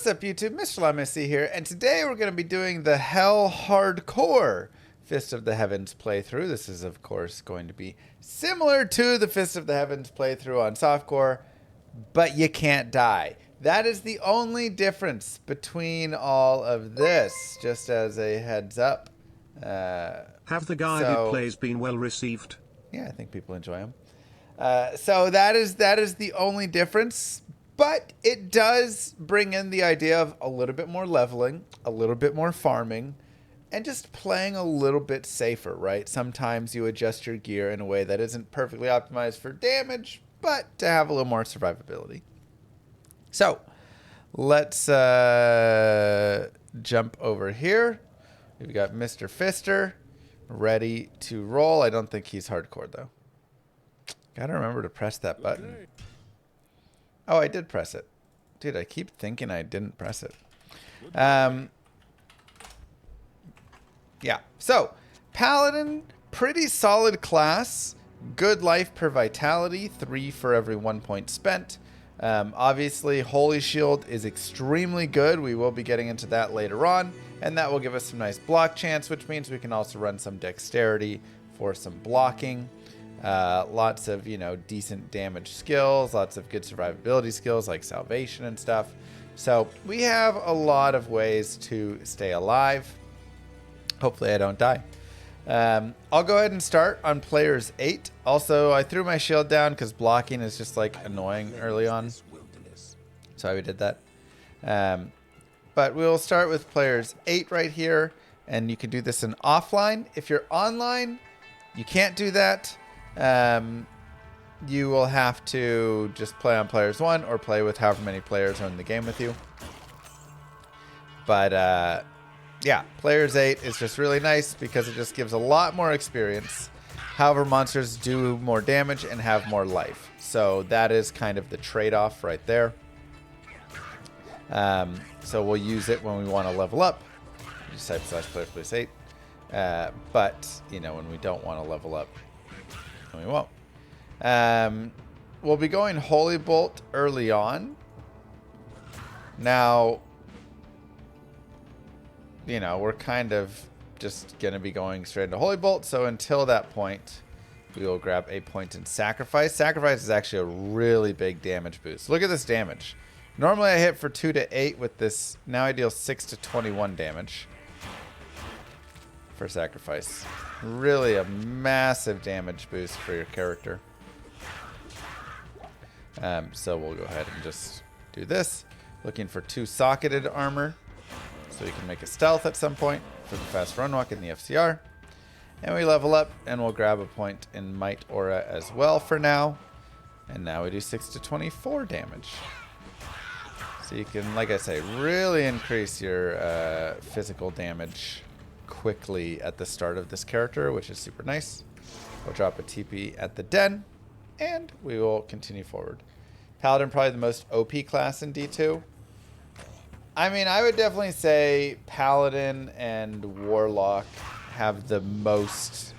What's up, YouTube? Mr. Lamissy here, and today we're going to be doing the Hell Hardcore Fist of the Heavens playthrough. This is, of course, going to be similar to the Fist of the Heavens playthrough on softcore, but you can't die. That is the only difference between all of this, just as a heads up. Have the guy who plays been well received? Yeah, I think people enjoy him. So that is the only difference. But it does bring in the idea of a little bit more leveling, a little bit more farming, and just playing a little bit safer, right? Sometimes you adjust your gear in a way that isn't perfectly optimized for damage, but to have a little more survivability. So, let's jump over here. We've got Mr. Fister ready to roll. I don't think he's hardcore, though. Gotta remember to press that button. Oh, I did press it. Dude, I keep thinking I didn't press it. Yeah. So, Paladin, pretty solid class. Good life per vitality, 3 for every 1 point spent. Obviously, Holy Shield is extremely good. We will be getting into that later on. And that will give us some nice block chance, which means we can also run some dexterity for some blocking. Lots of, decent damage skills, lots of good survivability skills like salvation and stuff. So we have a lot of ways to stay alive. Hopefully I don't die. I'll go ahead and start on players 8. Also, I threw my shield down because blocking is just like annoying early on. So we did that. But we'll start with players 8 right here. And you can do this in offline. If you're online, you can't do that. You will have to just play on players 1 or play with however many players are in the game with you. But yeah, players 8 is just really nice because it just gives a lot more experience. However, monsters do more damage and have more life. So that is kind of the trade-off right there. So we'll use it when we want to level up. Just type /players 8. But, when we don't want to level up, we won't. We'll be going Holy Bolt early on. Now, we're kind of just going to be going straight into Holy Bolt. So until that point, we will grab a point in Sacrifice. Sacrifice is actually a really big damage boost. Look at this damage. Normally I hit for 2 to 8 with this. Now I deal 6 to 21 damage for Sacrifice. Really a massive damage boost for your character. So we'll go ahead and just do this. Looking for 2 socketed armor. So you can make a stealth at some point for the fast run walk in the FCR. And we level up and we'll grab a point in Might Aura as well for now. And now we do 6 to 24 damage. So you can, like I say, really increase your physical damage quickly at the start of this character, which is super nice. We'll drop a TP at the den, and we will continue forward. Paladin, probably the most OP class in D2. I mean, I would definitely say Paladin and Warlock have the most,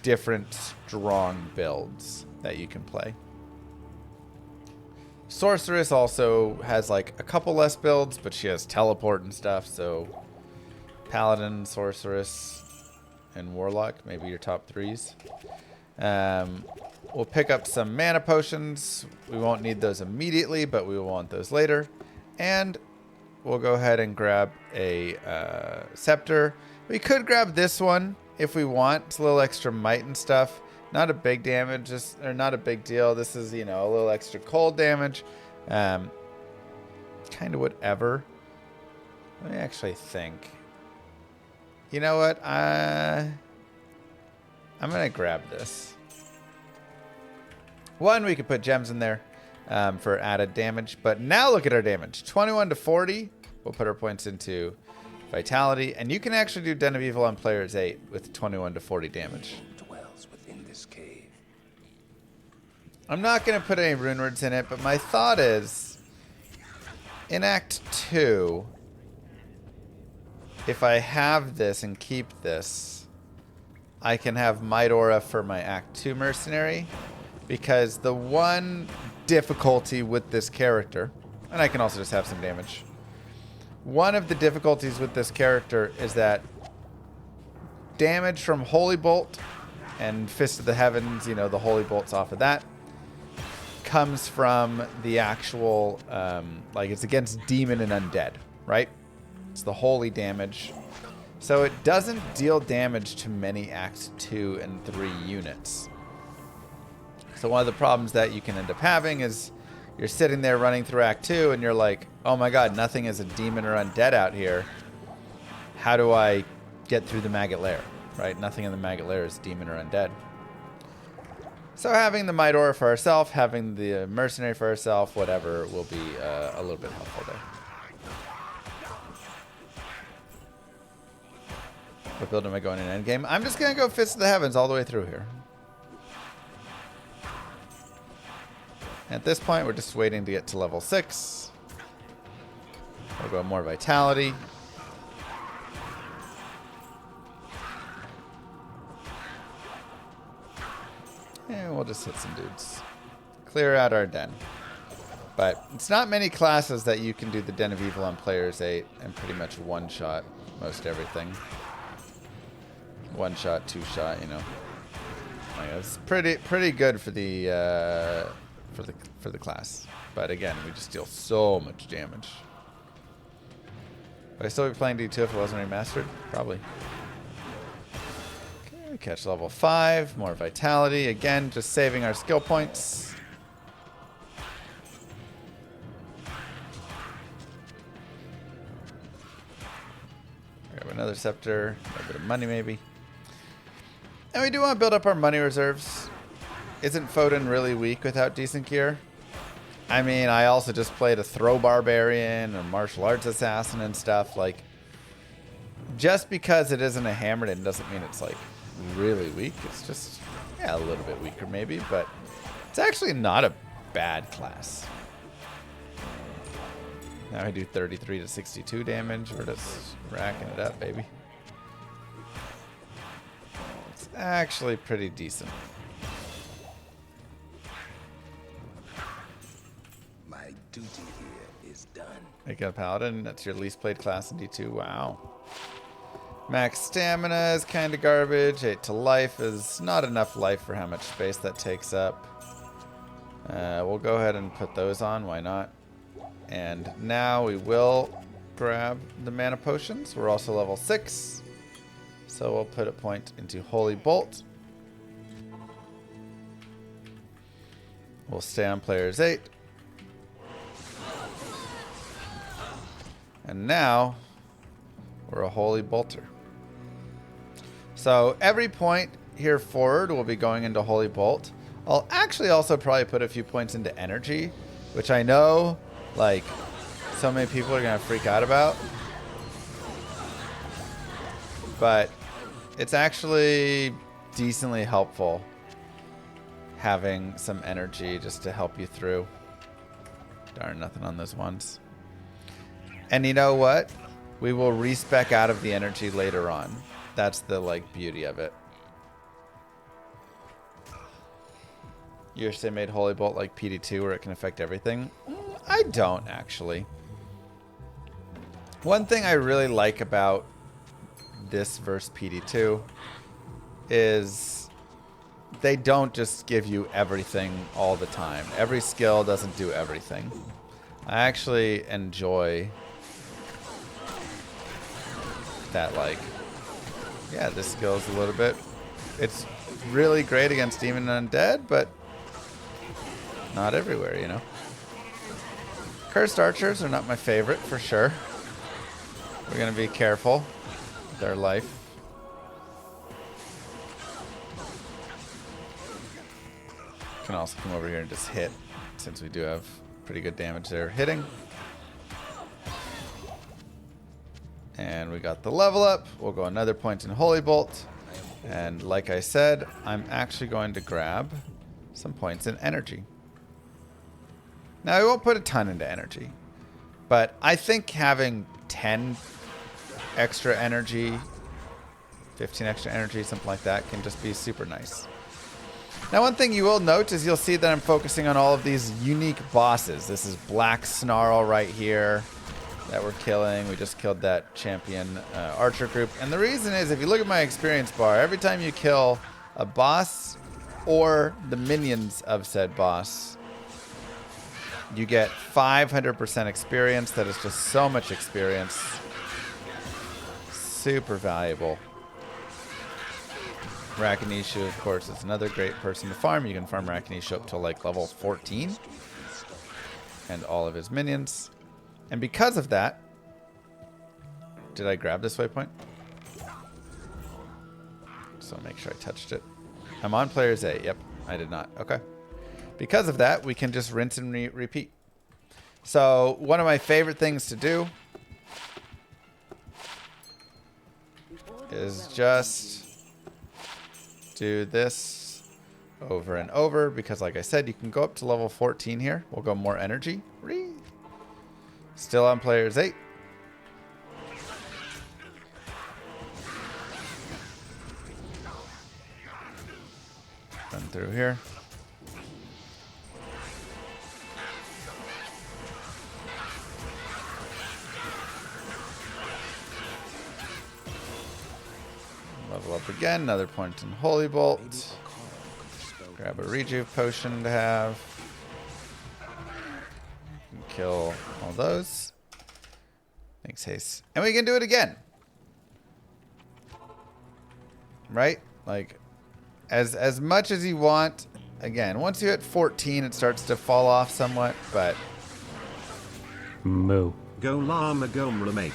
different strong builds that you can play. Sorceress also has, a couple less builds, but she has teleport and stuff, so Paladin, Sorceress, and Warlock, maybe your top 3s. We'll pick up some mana potions. We won't need those immediately, but we will want those later. And we'll go ahead and grab a scepter. We could grab this one if we want. It's a little extra might and stuff. Not a big damage, or not a big deal. This is, a little extra cold damage. Kind of whatever. Let me actually think. You know what? I'm going to grab this. One, we could put gems in there for added damage. But now look at our damage. 21 to 40. We'll put our points into Vitality. And you can actually do Den of Evil on players 8 with 21 to 40 damage. I'm not going to put any rune words in it, but my thought is, in Act 2, if I have this and keep this, I can have Might Aura for my Act 2 mercenary, because the one difficulty with this character, And I can also just have some damage. One of the difficulties with this character is that damage from Holy Bolt and Fist of the Heavens, you know, the Holy Bolts off of that, comes from the actual, like it's against Demon and Undead, right? It's the holy damage. So it doesn't deal damage to many Act 2 and 3 units. So one of the problems that you can end up having is you're sitting there running through Act 2 and you're like, oh my god, nothing is a demon or undead out here. How do I get through the Maggot Lair, right? Nothing in the Maggot Lair is demon or undead. So having the Might Aura for ourselves, having the Mercenary for ourselves, whatever, will be a little bit helpful there. What build am I going in endgame? I'm just going to go Fist of the Heavens all the way through here. At this point, we're just waiting to get to level 6. We'll go more Vitality. And we'll just hit some dudes. Clear out our den. But it's not many classes that you can do the Den of Evil on Players 8 and pretty much one-shot most everything. One-shot, two-shot, you know. Like, it's pretty good for the class. But again, we just deal so much damage. Would I still be playing D2 if it wasn't remastered? Probably. Okay, catch level 5, more Vitality. Again, just saving our skill points. Grab another scepter, a little bit of money maybe. And we do want to build up our money reserves. Isn't Foden really weak without decent gear? I mean, I also just played a throw barbarian, a martial arts assassin and stuff. Like, just because it isn't a Hammerden doesn't mean it's like really weak. It's just, yeah, a little bit weaker maybe, but it's actually not a bad class. Now I do 33 to 62 damage. We're just racking it up, baby. It's actually pretty decent. My duty here is done. Make a Paladin. That's your least played class in D2. Wow. Max stamina is kind of garbage. 8 to life is not enough life for how much space that takes up. We'll go ahead and put those on. Why not? And now we will grab the mana potions. We're also level 6. So we'll put a point into Holy Bolt. We'll stay on players 8. And now we're a Holy Bolter. So every point here forward will be going into Holy Bolt. I'll actually also probably put a few points into Energy, which I know, like, so many people are going to freak out about. But it's actually decently helpful having some energy just to help you through. Darn, nothing on those ones. And you know what? We will respec out of the energy later on. That's the, like, beauty of it. You wish they made Holy Bolt like PD2 where it can affect everything? I don't, actually. One thing I really like about this versus PD2 is they don't just give you everything all the time. Every skill doesn't do everything. I actually enjoy that, like, yeah, this skill is a little bit, it's really great against Demon and Undead, but not everywhere, you know. Cursed Archers are not my favorite, for sure. We're going to be careful with our life. Can also come over here and just hit, since we do have pretty good damage there hitting. And we got the level up. We'll go another point in Holy Bolt. And like I said, I'm actually going to grab some points in energy. Now, I won't put a ton into energy, but I think having 10 extra energy, 15 extra energy, something like that, can just be super nice. Now, one thing you will note is you'll see that I'm focusing on all of these unique bosses. This is Black Snarl right here that we're killing. We just killed that champion archer group. And the reason is, if you look at my experience bar, every time you kill a boss or the minions of said boss, you get 500% experience. That is just so much experience. Super valuable. Rakinishu, of course, is another great person to farm. You can farm Rakinishu up to like level 14 and all of his minions. And because of that, did I grab this waypoint? So make sure I touched it. I'm on players A. Yep, I did not. Okay. Because of that, we can just rinse and repeat. So one of my favorite things to do is just do this over and over, because like I said, you can go up to level 14 here. We'll go more energy. Still on players 8. Run through here. Level up again. Another point in Holy Bolt. Grab a rejuve potion to have. Kill all those. Thanks, Haste. And we can do it again. Right? Like, as much as you want. Again, once you hit 14, it starts to fall off somewhat, but... Moo. Go llama go remake.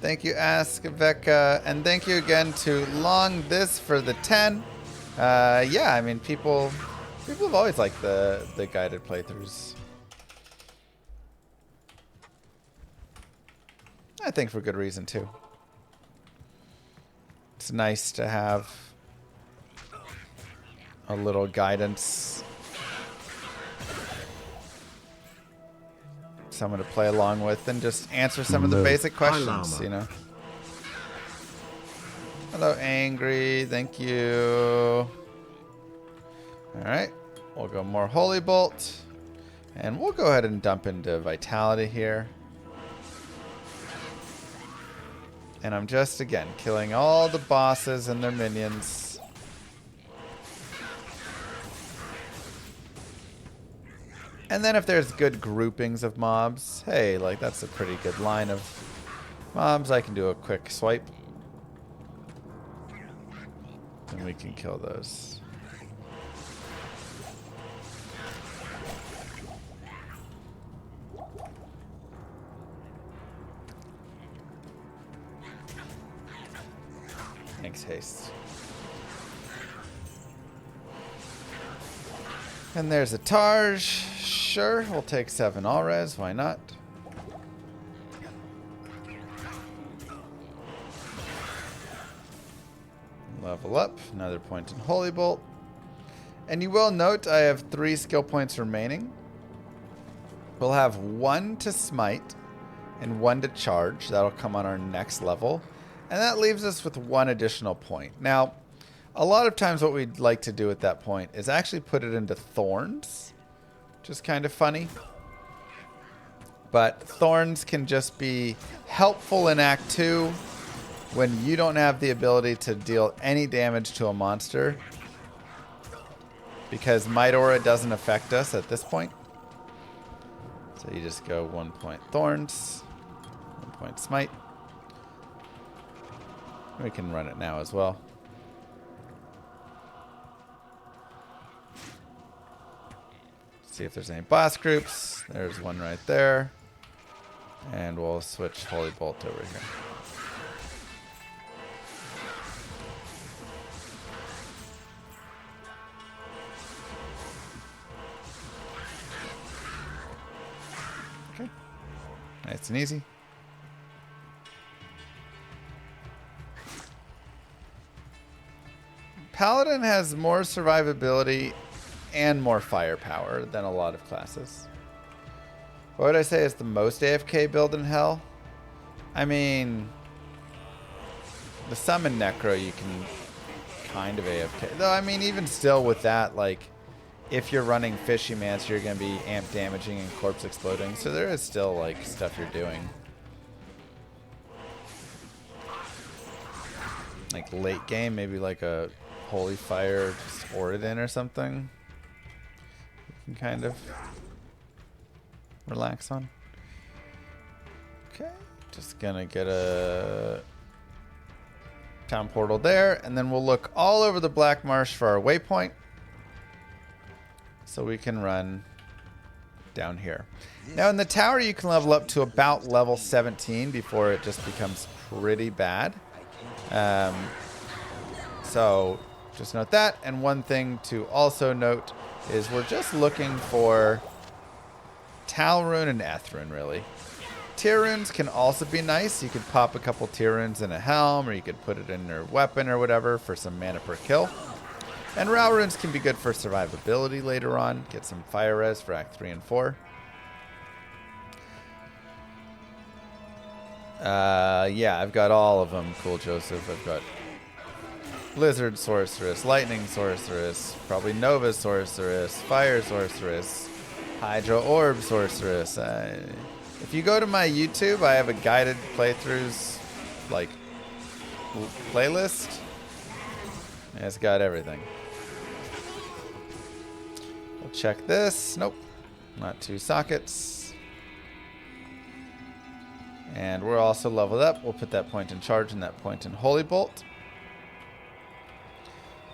Thank you, Ask Veka. And thank you again to Long This for the 10. Yeah, I mean, people have always liked the guided playthroughs. I think for good reason, too. It's nice to have a little guidance. Someone to play along with and just answer some of the basic questions, you know. Hello, Angry. Thank you. All right. We'll go more Holy Bolt. And we'll go ahead and dump into Vitality here. And I'm just, again, killing all the bosses and their minions. And then if there's good groupings of mobs, hey, like that's a pretty good line of mobs, I can do a quick swipe. And we can kill those. Thanks, Haste. And there's a Tarj. Sure, we'll take 7 all-res. Why not? Level up. Another point in Holy Bolt. And you will note I have 3 skill points remaining. We'll have 1 to smite and 1 to charge. That'll come on our next level. And that leaves us with 1 additional point. Now, a lot of times what we'd like to do at that point is actually put it into Thorns, which is kind of funny. But Thorns can just be helpful in Act 2 when you don't have the ability to deal any damage to a monster, because Might Aura doesn't affect us at this point. So you just go 1 point Thorns, 1 point Smite. We can run it now as well. See if there's any boss groups. There's one right there. And we'll switch Holy Bolt over here. Okay. Nice and easy. Paladin has more survivability and more firepower than a lot of classes. What would I say is the most AFK build in Hell? I mean, the Summon Necro you can kind of AFK. Though, I mean, even still with that, like, if you're running Fishy Mance, you're going to be amp damaging and corpse exploding. So there is still, like, stuff you're doing. Like, late game, maybe like a Holy Fire just Oridin or something. You can kind of relax on. Okay, just gonna get a town portal there, and then we'll look all over the Black Marsh for our waypoint, so we can run down here. Now in the tower, you can level up to about level 17 before it just becomes pretty bad. So just note that. And one thing to also note is we're just looking for Tal Rune and Eth Rune, really. Tier runes can also be nice. You could pop a couple tier runes in a helm, or you could put it in your weapon or whatever for some mana per kill. And Rao runes can be good for survivability later on. Get some fire res for Act 3 and 4. Yeah, I've got all of them. Cool, Joseph. I've got Blizzard Sorceress, Lightning Sorceress, probably Nova Sorceress, Fire Sorceress, Hydro Orb Sorceress. If you go to my YouTube, I have a guided playthroughs, like, playlist. It's got everything. We'll check this. Nope. Not 2 sockets. And we're also leveled up. We'll put that point in charge and that point in Holy Bolt.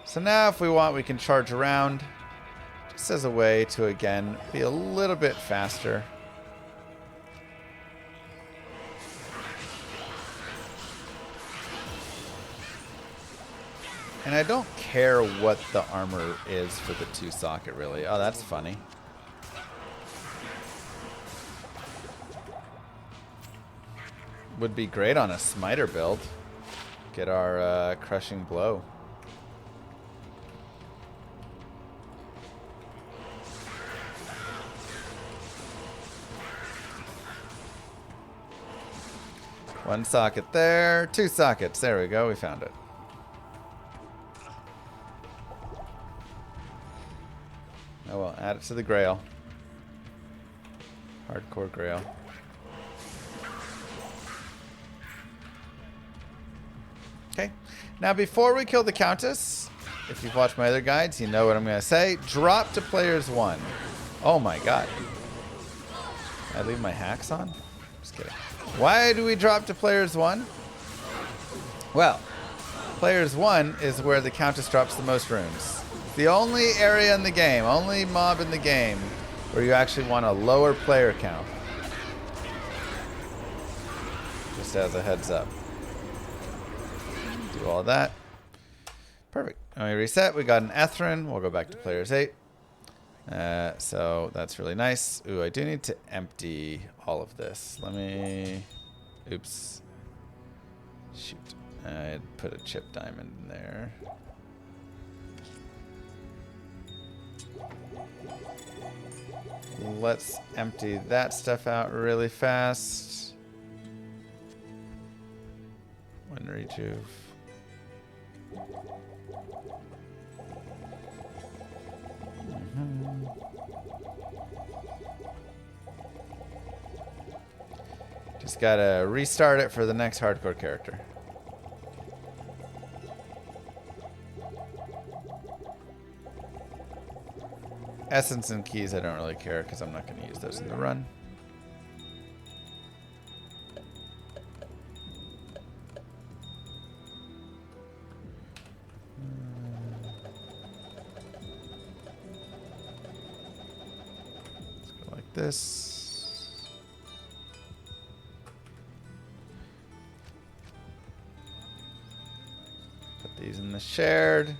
So now if we want, we can charge around just as a way to, again, be a little bit faster. And I don't care what the armor is for the 2 socket, really. Oh, that's funny. Would be great on a smiter build. Get our crushing blow. One socket there, 2 sockets. There we go. We found it. Oh well, add it to the Grail. Hardcore Grail. Okay. Now before we kill the Countess, if you've watched my other guides, you know what I'm going to say. Drop to players 1. Oh my god. Did I leave my hacks on? Just kidding. Why do we drop to players 1? Well, players 1 is where the Countess drops the most runes. It's the only area in the game, only mob in the game, where you actually want a lower player count. Just as a heads up. Do all that. Perfect. When we reset, we got an Ethrin. We'll go back to players 8. So that's really nice. Ooh, I do need to empty all of this. Let me... Oops. Shoot. I put a chip diamond in there. Let's empty that stuff out really fast. One rejuve. Just gotta restart it for the next hardcore character. Essence and keys, I don't really care because I'm not going to use those in the run. Let's go like this. Put these in the shared.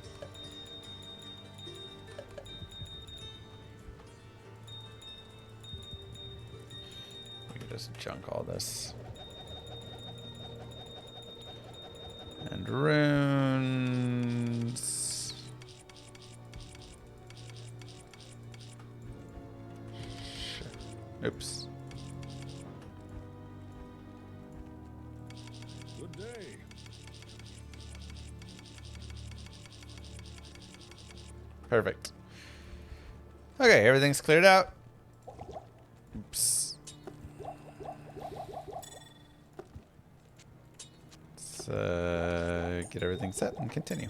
Just junk all this. And runes. Shit. Oops. Good day. Perfect. Okay, everything's cleared out. Oops. Let's get everything set and continue.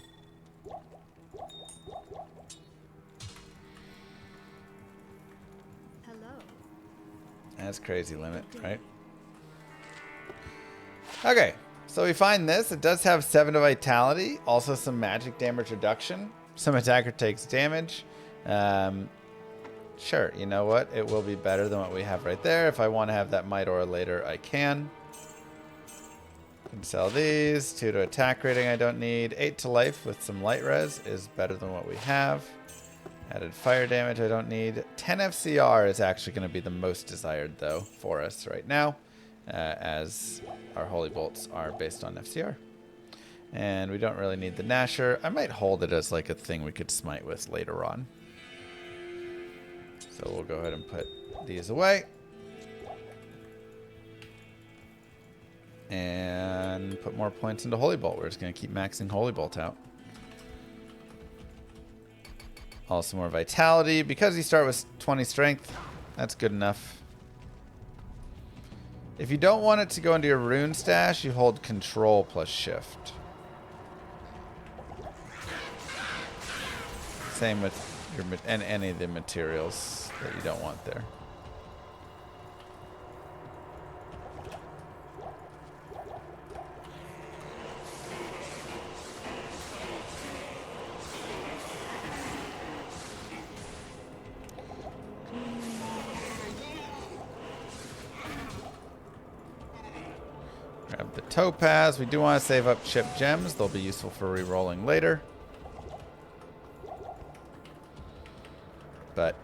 Hello. That's crazy limit, right? Okay, so we find this. It does have 7 to vitality, also some magic damage reduction. Some attacker takes damage. Sure, you know what? It will be better than what we have right there. If I want to have that Might Aura later, I can. Can sell these. 2 to attack rating I don't need. 8 to life with some light res is better than what we have. Added fire damage I don't need. 10 FCR is actually going to be the most desired though for us right now, as our holy bolts are based on FCR. And we don't really need the Nasher. I might hold it as like a thing we could smite with later on. So we'll go ahead and put these away. And put more points into Holy Bolt. We're just going to keep maxing Holy Bolt out. Also more vitality. Because you start with 20 strength, that's good enough. If you don't want it to go into your rune stash, you hold control plus shift. Same with your and any of the materials that you don't want there. Grab the topaz. We do want to save up chip gems. They'll be useful for re-rolling later. But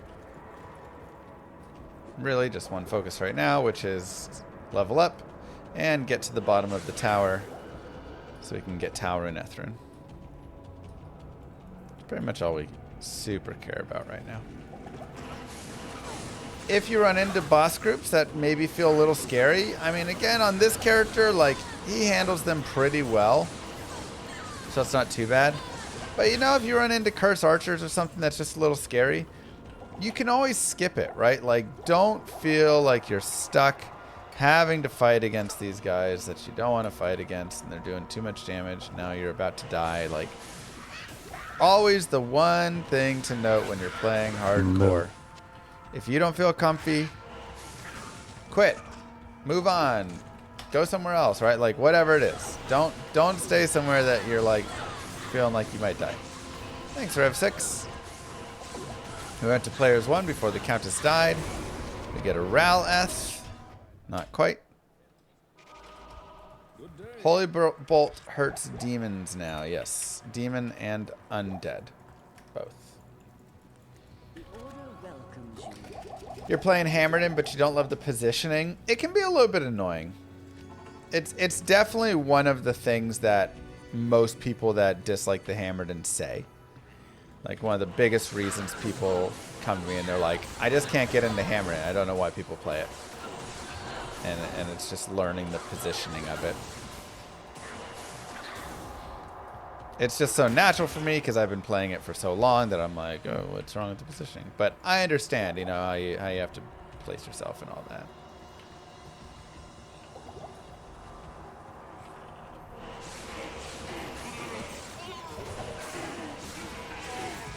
really just one focus right now, which is level up and get to the bottom of the tower so we can get Tower and Ethryn. Pretty much all we super care about right now. If you run into boss groups that maybe feel a little scary, I mean, again, on this character, like, he handles them pretty well, so it's not too bad. But, you know, if you run into curse archers or something that's just a little scary, you can always skip it, right? Like, don't feel like you're stuck having to fight against these guys that you don't want to fight against, and they're doing too much damage. Now you're about to die. Like, always the one thing to note when you're playing hardcore. If you don't feel comfy, quit. Move on. Go somewhere else, right? Like, whatever it is. Don't stay somewhere that you're, like, feeling like you might die. Thanks, Rev6. We went to players 1 before the Countess died. We get a Raleth. Not quite. Holy Bolt hurts demons now. Yes. Demon and undead. Both. You're playing Hammerden, but you don't love the positioning. It can be a little bit annoying. It's definitely one of the things that most people that dislike the Hammerden say. Like, one of the biggest reasons people come to me and they're like, I just can't get into Hammerden. I don't know why people play it. And it's just learning the positioning of it. It's just so natural for me because I've been playing it for so long that I'm like, oh, what's wrong with the positioning? But I understand, you know, how you have to place yourself and all that.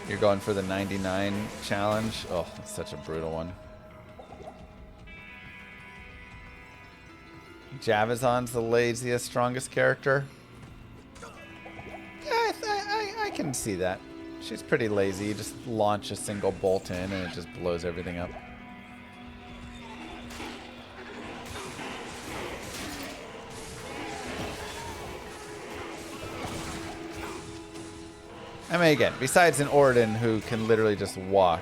You're going for the 99 challenge? Oh, that's such a brutal one. Javazon's the laziest, strongest character. Yeah, I can see that. She's pretty lazy. You just launch a single bolt in and it just blows everything up. I mean, again, besides an Orden who can literally just walk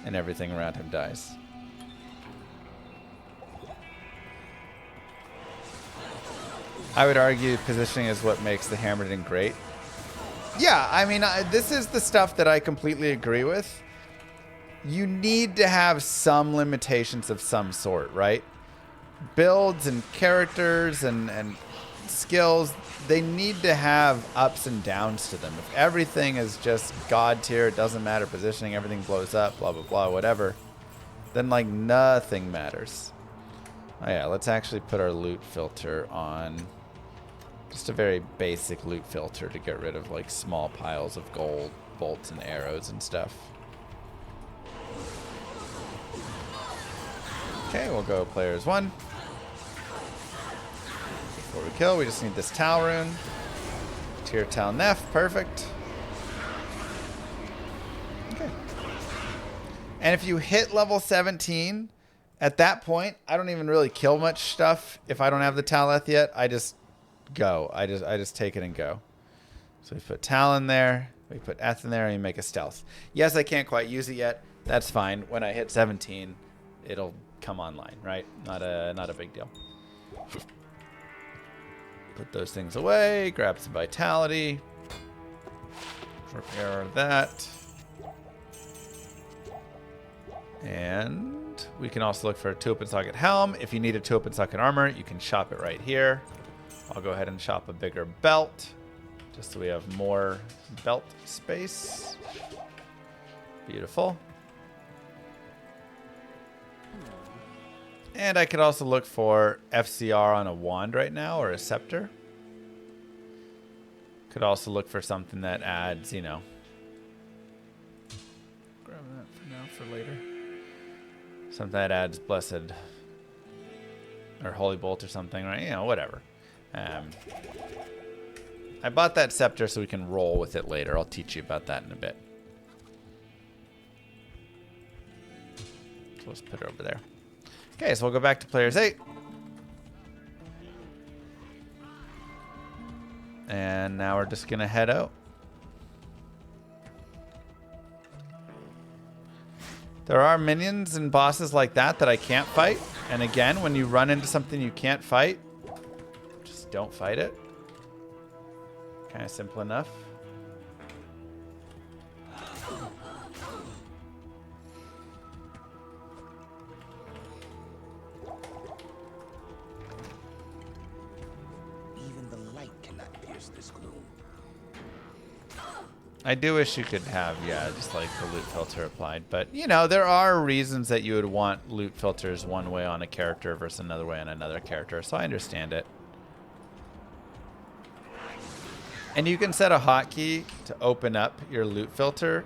and everything around him dies. I would argue positioning is what makes the Hammerden great. Yeah, I mean, this is the stuff that I completely agree with. You need to have some limitations of some sort, right? Builds and characters and skills, they need to have ups and downs to them. If everything is just god tier, it doesn't matter positioning, everything blows up, blah, blah, blah, whatever, then like nothing matters. Oh yeah, let's actually put our loot filter on. Just a very basic loot filter to get rid of like small piles of gold, bolts, and arrows and stuff. Okay, we'll go players 1. Before we kill, we just need this Tal rune. Tier Tal Nef, perfect. Okay. And if you hit level 17, at that point, I don't even really kill much stuff if I don't have the Taleth yet. I just go. I just take it and go. So we put Tal in there, we put Eth in there, and we make a stealth. Yes, I can't quite use it yet. That's fine. When I hit 17, it'll come online, right? Not a big deal. Put those things away, grab some vitality. Repair that. And we can also look for a 2-open socket helm. If you need a 2-open socket armor, you can shop it right here. I'll go ahead and shop a bigger belt, just so we have more belt space. Beautiful. And I could also look for FCR on a wand right now, or a scepter. Could also look for something that adds, you know. Grab that for now, for later. Something that adds blessed or holy bolt or something, right? You know, whatever. I bought that scepter so we can roll with it later. I'll teach you about that in a bit. So let's put it over there. Okay, so we'll go back to players 8. And now we're just going to head out. There are minions and bosses like that I can't fight. And again, when you run into something you can't fight, just don't fight it. Kind of simple enough. I do wish you could have, yeah, just like the loot filter applied. But, you know, there are reasons that you would want loot filters one way on a character versus another way on another character. So I understand it. And you can set a hotkey to open up your loot filter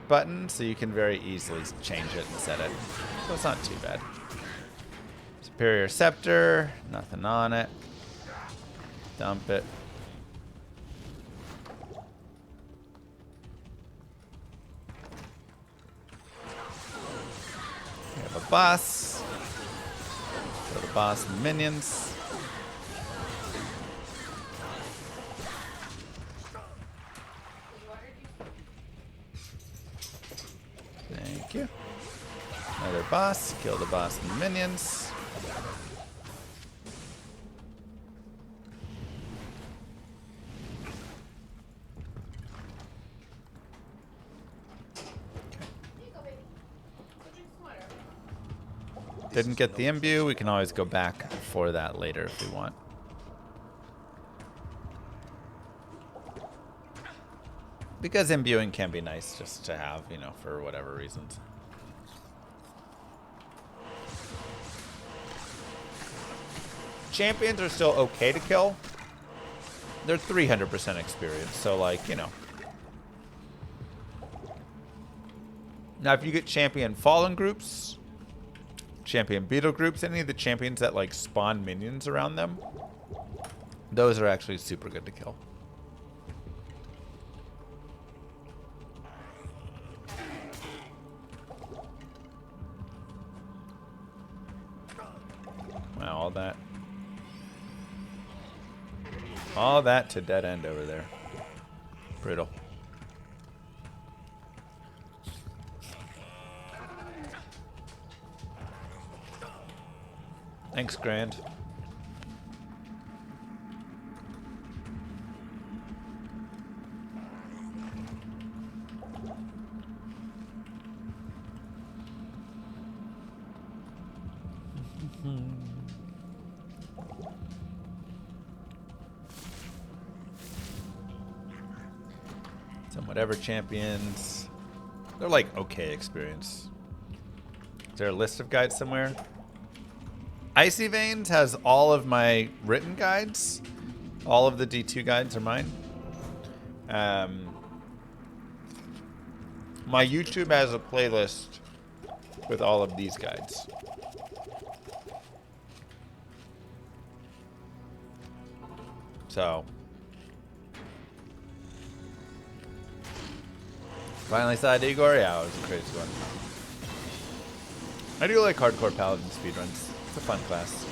button, so you can very easily change it and set it. So it's not too bad. Superior Scepter, nothing on it. Dump it. We have a boss. Kill the boss and minions. Thank you. Another boss. Kill the boss and the minions. Didn't get the imbue. We can always go back for that later if we want. Because imbuing can be nice just to have, you know, for whatever reasons. Champions are still okay to kill. They're 300% experience, so like, you know. Now if you get champion fallen groups, champion beetle groups, any of the champions that like spawn minions around them, those are actually super good to kill. Wow, all that to dead end over there. Brutal. Thanks, Grand. Whatever champions. They're like okay experience. Is there a list of guides somewhere? Icy Veins has all of my written guides. All of the D2 guides are mine. My YouTube has a playlist with all of these guides. So, finally saw Igor. Yeah, it was a crazy one. I do like hardcore Paladin speedruns. It's a fun class.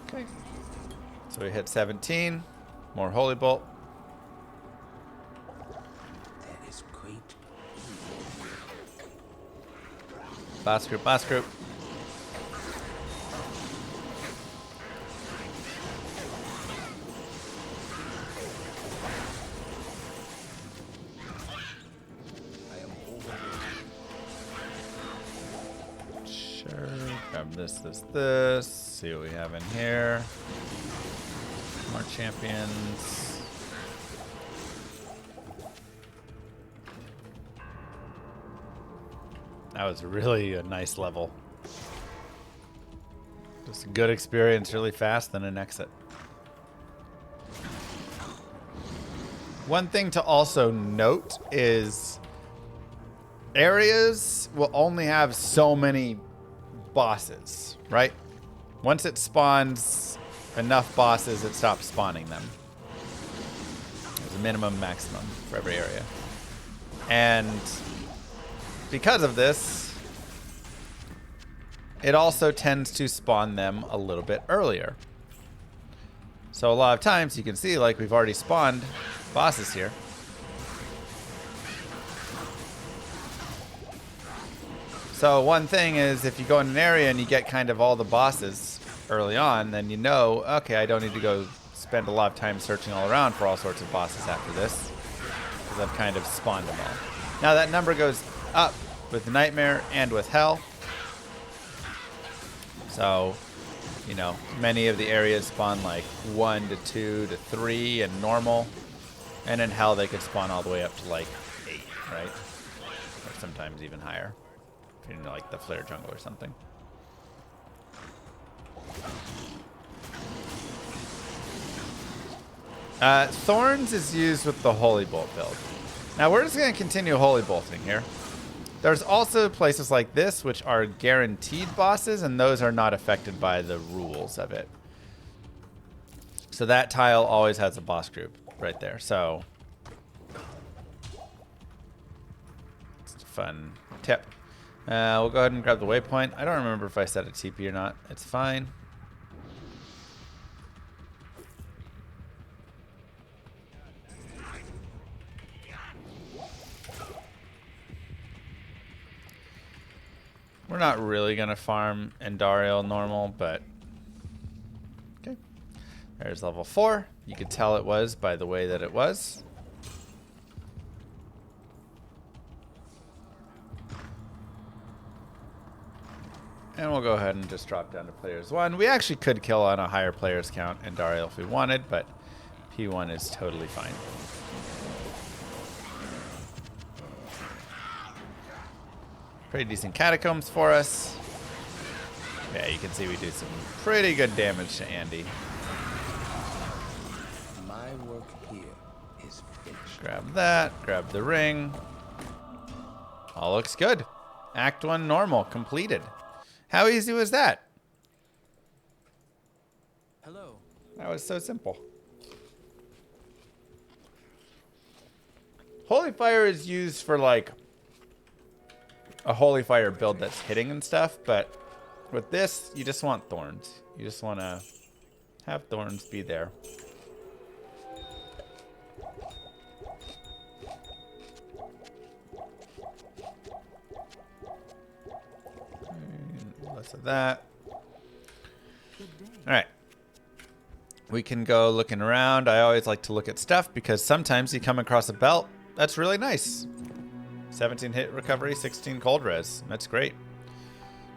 Okay. So we hit 17. More Holy Bolt. That is great. Boss group, boss group. Sure. Grab this. See what we have in here. More champions. That was really a nice level. Just a good experience, really fast, then an exit. One thing to also note is areas will only have so many bosses, right? Once it spawns enough bosses, it stops spawning them. There's a minimum, maximum for every area. And because of this, it also tends to spawn them a little bit earlier. So a lot of times you can see, like, we've already spawned bosses here. So one thing is, if you go in an area and you get kind of all the bosses early on, then you know, okay, I don't need to go spend a lot of time searching all around for all sorts of bosses after this, because I've kind of spawned them all. Now that number goes up with Nightmare and with Hell. So, you know, many of the areas spawn like 1 to 2 to 3 and normal. And in Hell, they could spawn all the way up to like 8, right? Or sometimes even higher. If you're in like the Flare Jungle or something. Thorns is used with the Holy Bolt build. Now we're just going to continue Holy Bolting here. There's also places like this, which are guaranteed bosses, and those are not affected by the rules of it. So that tile always has a boss group right there. So it's a fun tip. We'll go ahead and grab the waypoint. I don't remember if I set a TP or not. It's fine. We're not really going to farm Endariel normal, but okay. There's level 4. You could tell it was by the way that it was. And we'll go ahead and just drop down to players 1. We actually could kill on a higher players count Endariel if we wanted, but P1 is totally fine. Pretty decent catacombs for us. Yeah, you can see we do some pretty good damage to Andy. My work here is finished. Grab that, grab the ring. All looks good. Act 1 normal, completed. How easy was that? Hello. That was so simple. Holy Fire is used for like a Holy Fire build that's hitting and stuff, but with this, you just want thorns. You just want to have thorns be there. Less of that. Alright. We can go looking around. I always like to look at stuff because sometimes you come across a belt that's really nice. 17 hit recovery, 16 cold res. That's great.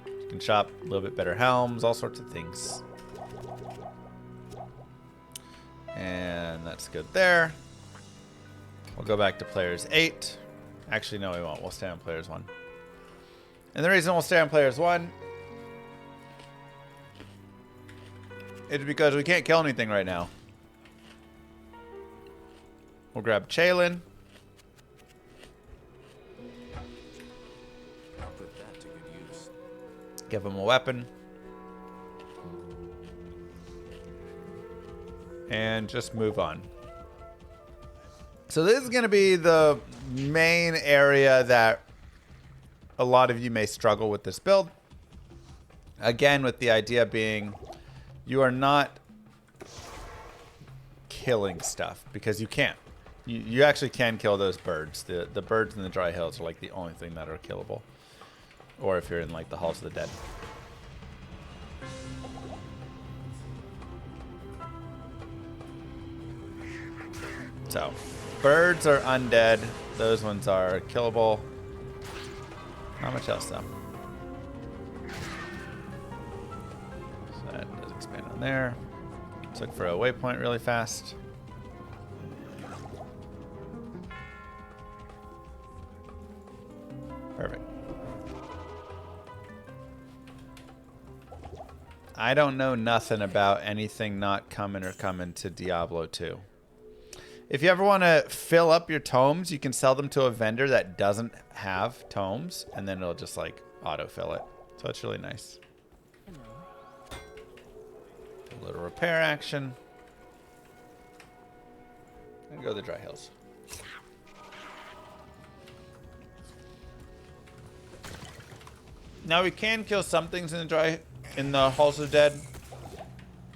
You can shop a little bit better helms, all sorts of things. And that's good there. We'll go back to players 8. Actually, no, we won't. We'll stay on players 1. And the reason we'll stay on players 1 is because we can't kill anything right now. We'll grab Chalin. I'll put that to good use. Give him a weapon. And just move on. So this is going to be the main area that a lot of you may struggle with this build. Again, with the idea being you are not killing stuff because you can't. You actually can kill those birds. The birds in the dry hills are like the only thing that are killable. Or if you're in like the halls of the dead. So, birds are undead. Those ones are killable. Not much else though. So that does expand on there. Let's look for a waypoint really fast. Perfect. I don't know nothing about anything not coming or coming to Diablo 2. If you ever want to fill up your tomes, you can sell them to a vendor that doesn't have tomes, and then it'll just like autofill it. So it's really nice. A little repair action. And go to the dry hills. Now we can kill some things in the halls of dead,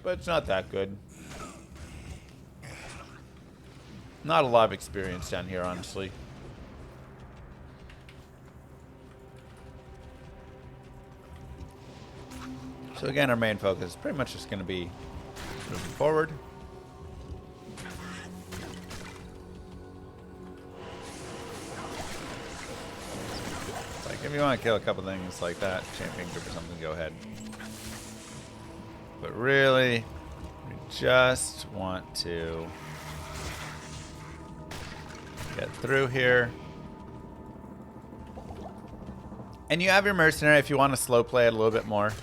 but it's not that good. Not a lot of experience down here, honestly. So again, our main focus is pretty much just going to be moving forward. Like, if you want to kill a couple things like that, champion group or something, go ahead. But really, we just want to get through here. And you have your mercenary if you want to slow play it a little bit more.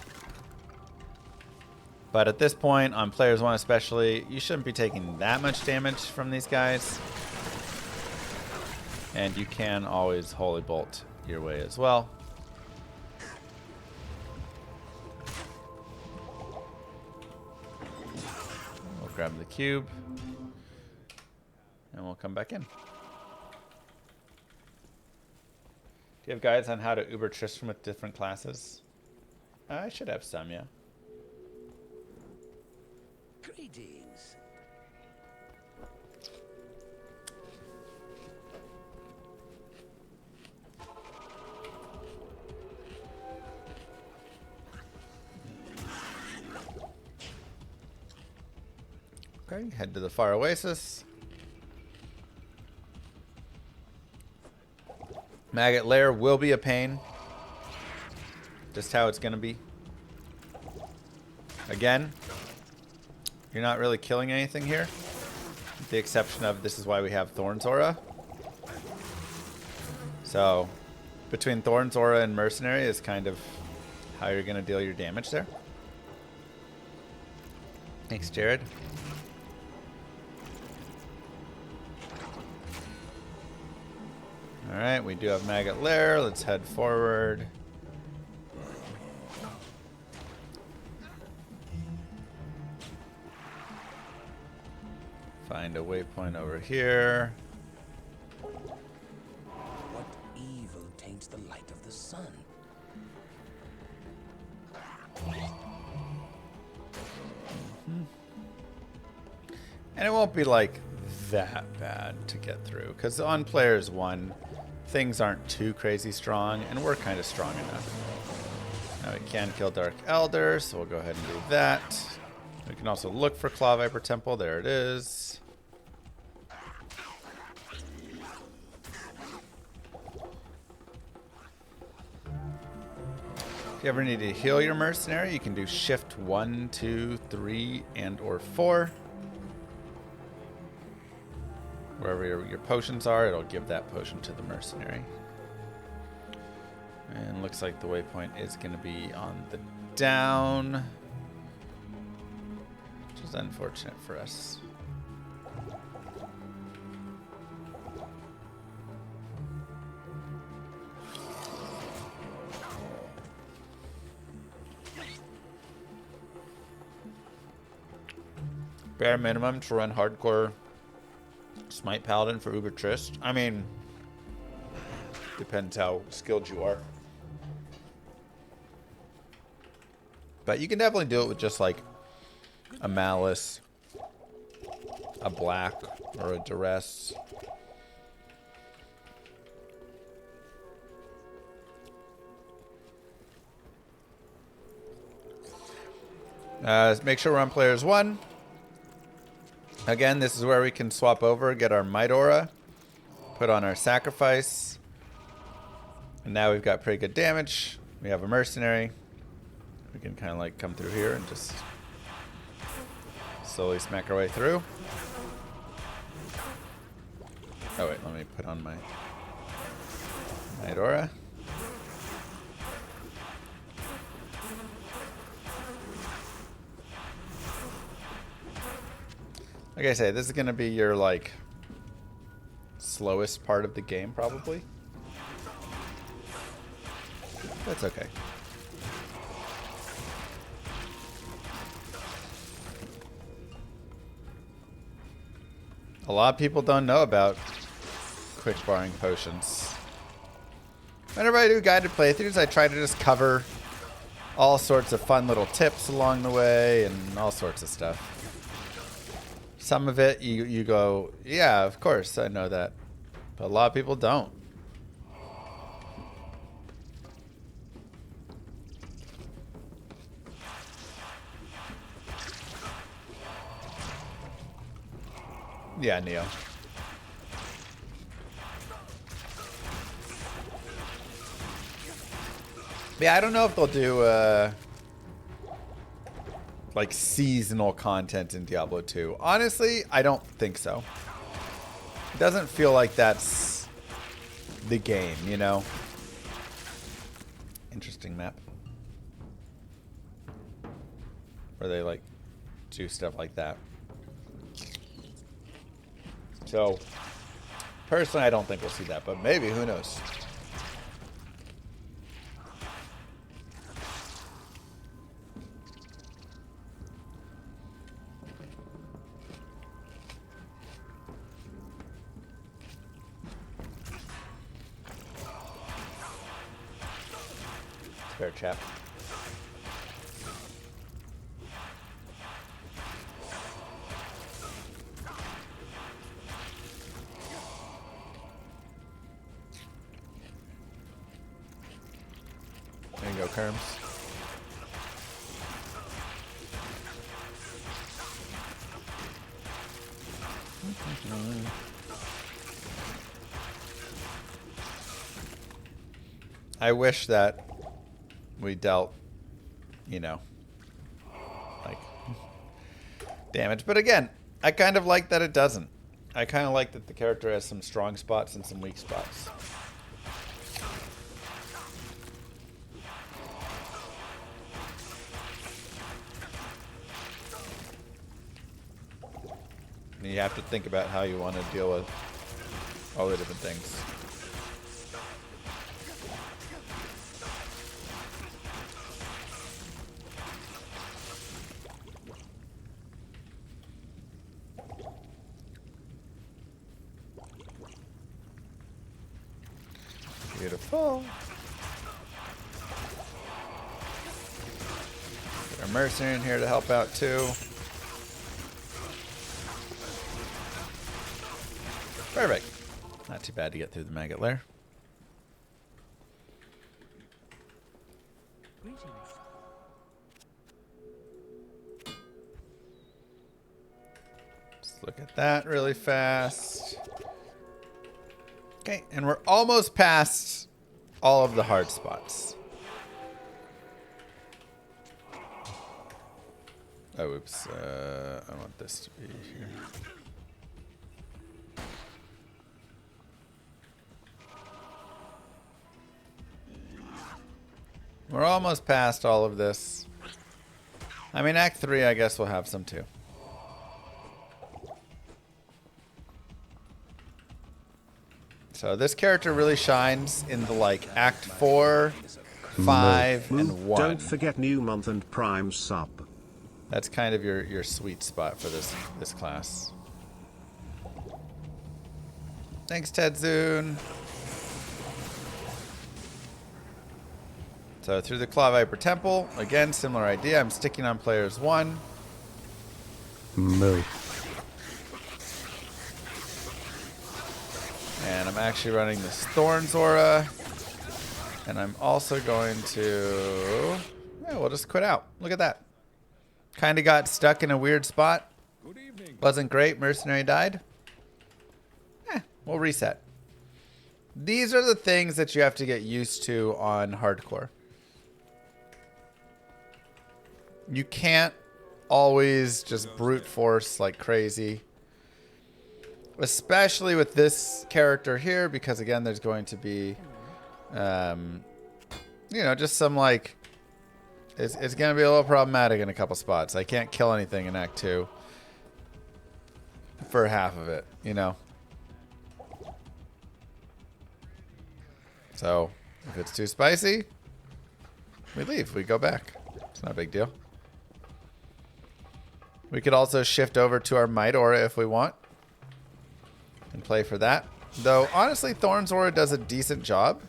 But at this point, on players 1 especially, you shouldn't be taking that much damage from these guys. And you can always holy bolt your way as well. We'll grab the cube. And we'll come back in. Do you have guides on how to Uber Tristram with different classes? I should have some, yeah. Greetings. Okay, head to the Far Oasis. Maggot Lair will be a pain. Just how it's going to be. Again, you're not really killing anything here. With the exception of this is why we have Thorn's Aura. So, between Thorn's Aura and Mercenary is kind of how you're going to deal your damage there. Thanks, Jared. Alright, we do have Maggot Lair. Let's head forward. Find a waypoint over here. What evil taints the light of the sun? And it won't be like that bad to get through, because on players 1, things aren't too crazy strong, and we're kind of strong enough. Now we can kill Dark Elder, so we'll go ahead and do that. We can also look for Claw Viper Temple. There it is. If you ever need to heal your mercenary, you can do Shift 1, 2, 3, and or 4. wherever your potions are, it'll give that potion to the mercenary. And looks like the waypoint is going to be on the down, which is unfortunate for us. Bare minimum to run hardcore Smite Paladin for Uber Trist. I mean, depends how skilled you are. But you can definitely do it with just like a Malice, a Black, or a Duress. Make sure we're on players 1. Again, this is where we can swap over, get our Might Aura, put on our Sacrifice. And now we've got pretty good damage. We have a Mercenary. We can kind of like come through here and just slowly smack our way through. Oh wait, let me put on my Might Aura. Like I say, this is going to be your, like, slowest part of the game, probably. That's okay. A lot of people don't know about quick barring potions. Whenever I do guided playthroughs, I try to just cover all sorts of fun little tips along the way and all sorts of stuff. Some of it, you go, yeah, of course, I know that. But a lot of people don't. Yeah, Neo. Yeah, I don't know if they'll do like seasonal content in Diablo 2. Honestly, I don't think so. It doesn't feel like that's the game, you know? Interesting map. Where they like do stuff like that. So, personally, I don't think we'll see that, but maybe, who knows? Fair chap. There you go, Kerms. I wish that we dealt, you know, like damage. But again, I kind of like that it doesn't. I kind of like that the character has some strong spots and some weak spots. And you have to think about how you want to deal with all the different things. Beautiful. Get our mercenary in here to help out too. Perfect. Not too bad to get through the maggot lair. Let's look at that really fast. Okay, and we're almost past all of the hard spots. Oh, oops. I want this to be here. We're almost past all of this. I mean, Act 3, I guess we'll have some too. So this character really shines in the like Act 4, 5, and 1. Don't forget new month and Prime sub. That's kind of your sweet spot for this class. Thanks, Tedzun. So through the Claw Viper Temple, again, similar idea. I'm sticking on players 1. Move. And I'm actually running this Thorns Aura. And I'm also going to... Yeah, we'll just quit out. Look at that. Kind of got stuck in a weird spot. Wasn't great. Mercenary died. We'll reset. These are the things that you have to get used to on hardcore. You can't always just brute force like crazy. Especially with this character here, because again, there's going to be, you know, just some like, it's going to be a little problematic in a couple spots. I can't kill anything in Act 2 for half of it, you know. So, if it's too spicy, we leave. We go back. It's not a big deal. We could also shift over to our Might Aura if we want. And play for that. Though, honestly, Thorns Aura does a decent job.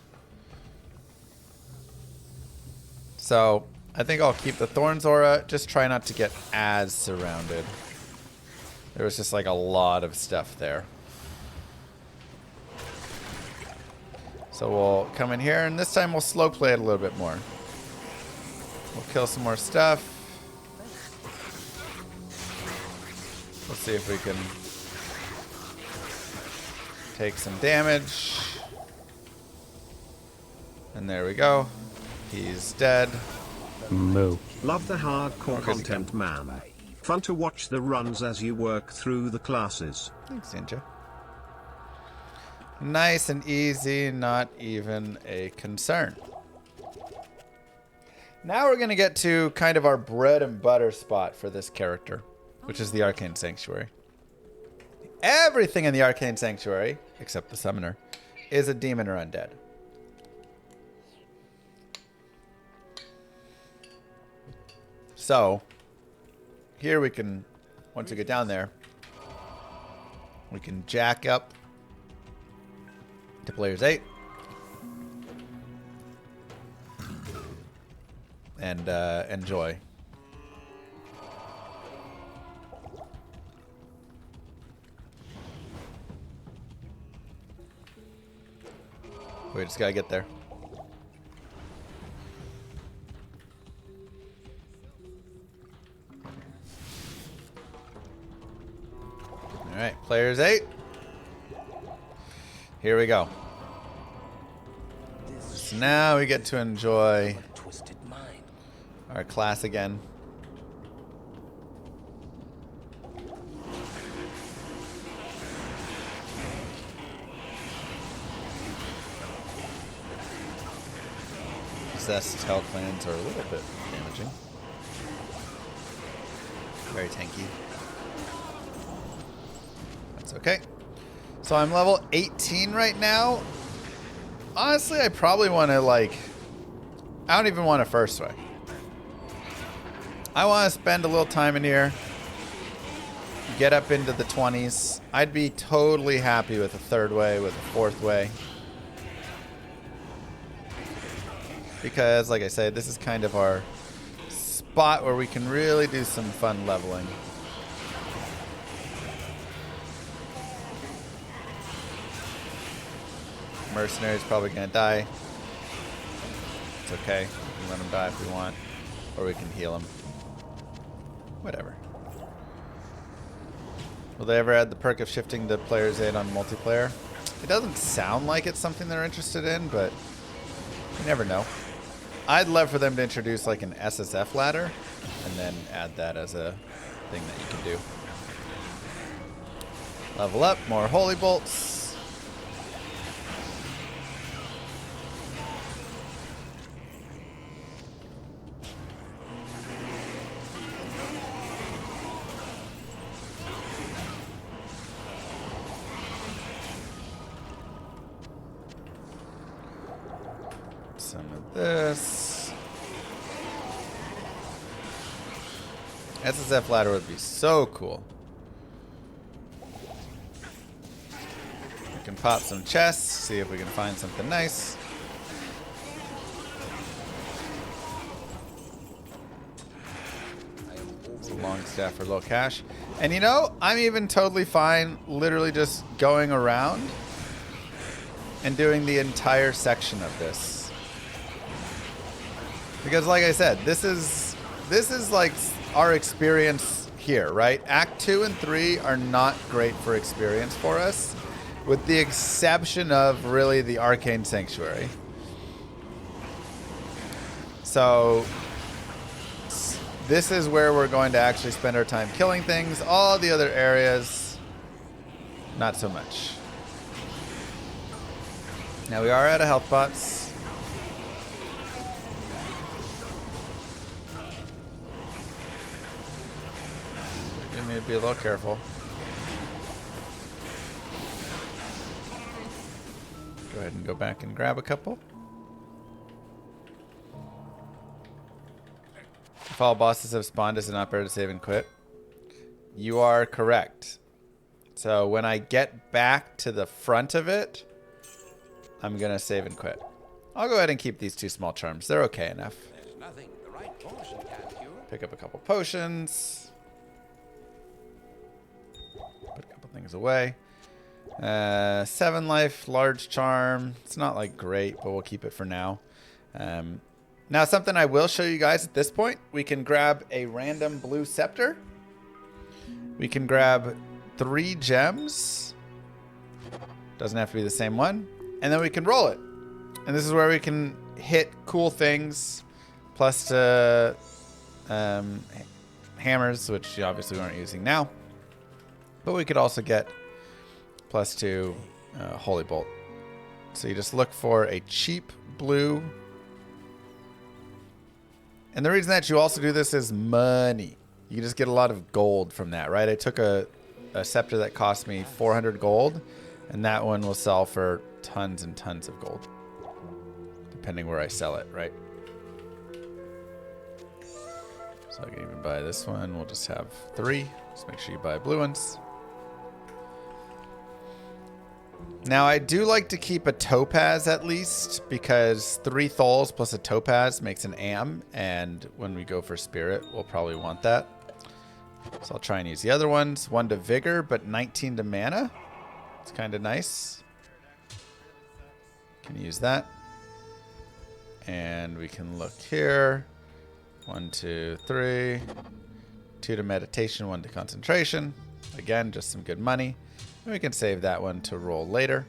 So, I think I'll keep the Thorns Aura. Just try not to get as surrounded. There was just like a lot of stuff there. So we'll come in here, and this time we'll slow play it a little bit more. We'll kill some more stuff. We'll see if we can take some damage. And there we go. He's dead. Move. Love the hardcore content, man. Fun to watch the runs as you work through the classes. Thanks, Ninja. Nice and easy, not even a concern. Now we're going to get to kind of our bread and butter spot for this character, which is the Arcane Sanctuary. Everything in the Arcane Sanctuary, except the Summoner, is a demon or undead. So, here we can, once we get down there, we can jack up to players 8 and enjoy. We just gotta get there. All right, players 8. Here we go. So now we get to enjoy our class again. Possessed hell clans are a little bit damaging. Very tanky. That's okay. So I'm level 18 right now. Honestly, I probably want to like... I don't even want a first way. I want to spend a little time in here. Get up into the 20s. I'd be totally happy with a third way, with a fourth way. Because, like I said, this is kind of our spot where we can really do some fun leveling. Mercenary's probably going to die. It's okay. We can let him die if we want. Or we can heal him. Whatever. Will they ever add the perk of shifting to player's aid on multiplayer? It doesn't sound like it's something they're interested in, but you never know. I'd love for them to introduce like an SSF ladder and then add that as a thing that you can do. Level up, more holy bolts. some of this. SSF ladder would be so cool. We can pop some chests, see if we can find something nice. It's a long staff for low cash. And you know, I'm even totally fine literally just going around and doing the entire section of this. Because like I said, this is like our experience here, right? Act 2 and 3 are not great for experience for us, with the exception of really the Arcane Sanctuary. So this is where we're going to actually spend our time killing things. All the other areas, not so much. Now we are out of health pots. We need to be a little careful. Go ahead and go back and grab a couple. If all bosses have spawned, is it not better to save and quit? You are correct. So when I get back to the front of it, I'm going to save and quit. I'll go ahead and keep these 2 small charms. They're okay enough. There's nothing the right potion can't cure. Pick up a couple potions. Put a couple things away. 7 life, large charm. It's not like great, but we'll keep it for now. Now something I will show you guys at this point. We can grab a random blue scepter. We can grab 3 gems. Doesn't have to be the same one. And then we can roll it. And this is where we can hit cool things. Plus to hammers, which obviously we aren't using now. But we could also get +2 Holy Bolt. So you just look for a cheap blue. And the reason that you also do this is money. You just get a lot of gold from that, right? I took a scepter that cost me 400 gold, and that one will sell for tons and tons of gold, depending where I sell it, right? So I can even buy this one. We'll just have 3. Just make sure you buy blue ones. Now, I do like to keep a topaz at least, because 3 thols plus a topaz makes an am, and when we go for spirit, we'll probably want that. So I'll try and use the other ones. 1 to vigor, but 19 to mana. It's kind of nice. Can use that. And we can look here. 1, 2, 3. 2 to meditation, 1 to concentration. Again, just some good money. And we can save that one to roll later.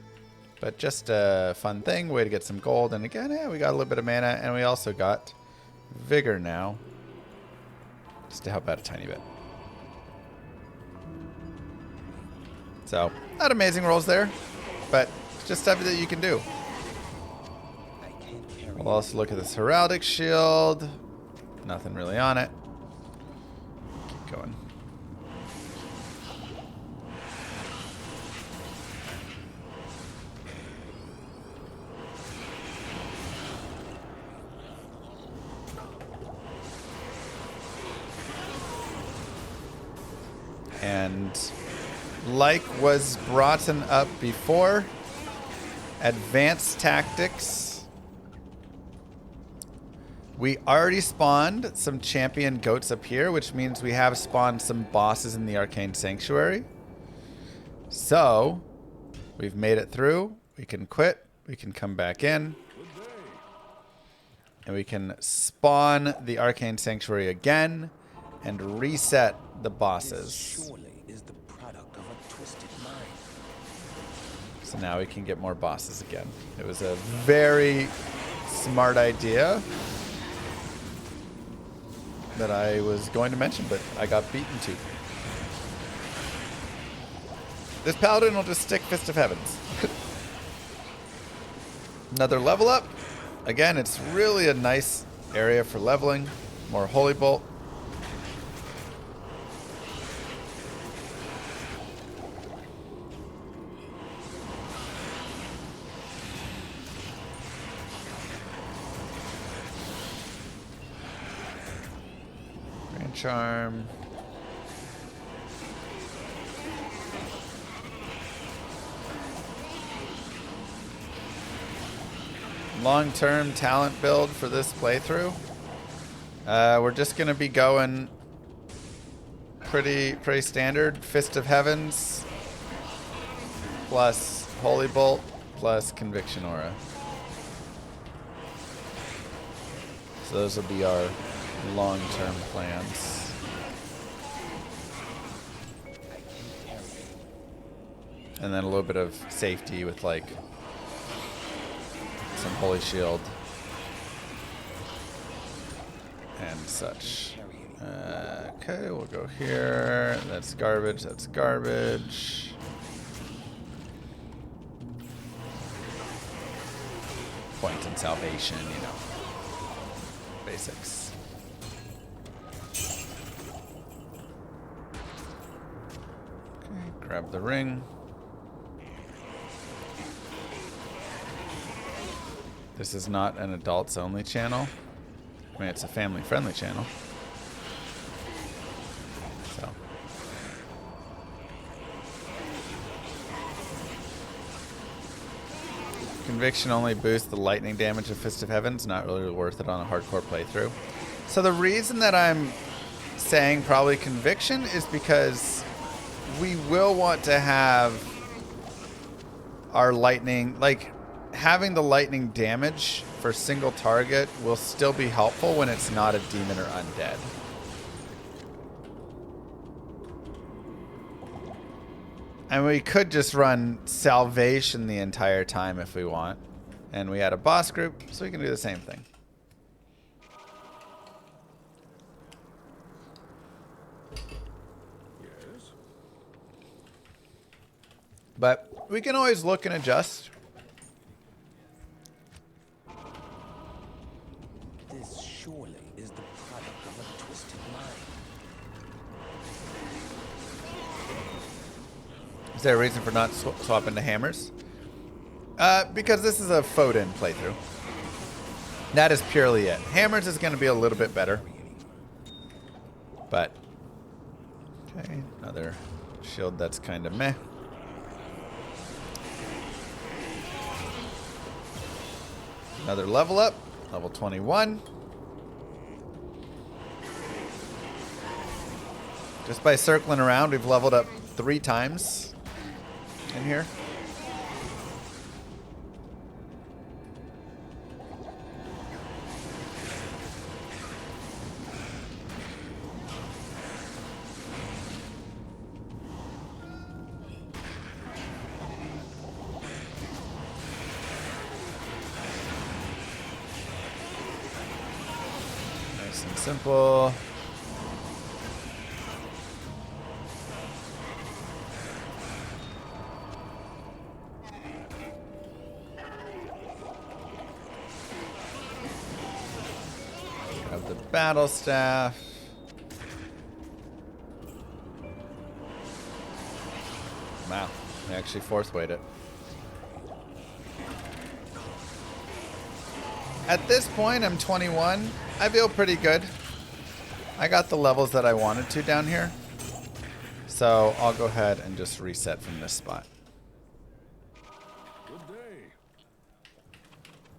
But just a fun thing, way to get some gold. And again, yeah, we got a little bit of mana, and we also got vigor now. Just to help out a tiny bit. So, not amazing rolls there, but just stuff that you can do. We'll also look at this heraldic shield. Nothing really on it. Keep going. And like was brought up before, advanced tactics. We already spawned some champion goats up here, which means we have spawned some bosses in the Arcane Sanctuary. So, we've made it through. We can quit. We can come back in. And we can spawn the Arcane Sanctuary again and reset the bosses. Surely is the product of a twisted mind. So now we can get more bosses again. It was a very smart idea that I was going to mention, but I got beaten to. This Paladin will just stick Fist of Heavens. Another level up. Again, it's really a nice area for leveling. More Holy Bolt. charm. Long-term talent build for this playthrough. We're just gonna be going pretty standard. Fist of Heavens plus Holy Bolt plus Conviction Aura. So those will be our long-term plans. And then a little bit of safety with like some Holy Shield and such. Okay, we'll go here. That's garbage. That's garbage. Points in salvation, you know. Basics. Okay, grab the ring. This is not an adults only channel. I mean, it's a family friendly channel. So. Conviction only boosts the lightning damage of Fist of Heavens. Not really worth it on a hardcore playthrough. So the reason that I'm saying probably Conviction is because we will want to have our lightning, like having the lightning damage for single target will still be helpful when it's not a demon or undead. And we could just run salvation the entire time if we want. And we had a boss group, so we can do the same thing. Yes. But we can always look and adjust. This surely is the product of a twisted mind. Is there a reason for not swapping to hammers? Because this is a Foden playthrough. That is purely it. Hammers is going to be a little bit better. But, okay, another shield that's kind of meh. Another level up, level 21. Just by circling around, we've leveled up 3 times in here. Nice and simple. Grab the battle staff. Wow, I actually force weight it. At this point, I'm 21. I feel pretty good. I got the levels that I wanted to down here. So I'll go ahead and just reset from this spot. Good day.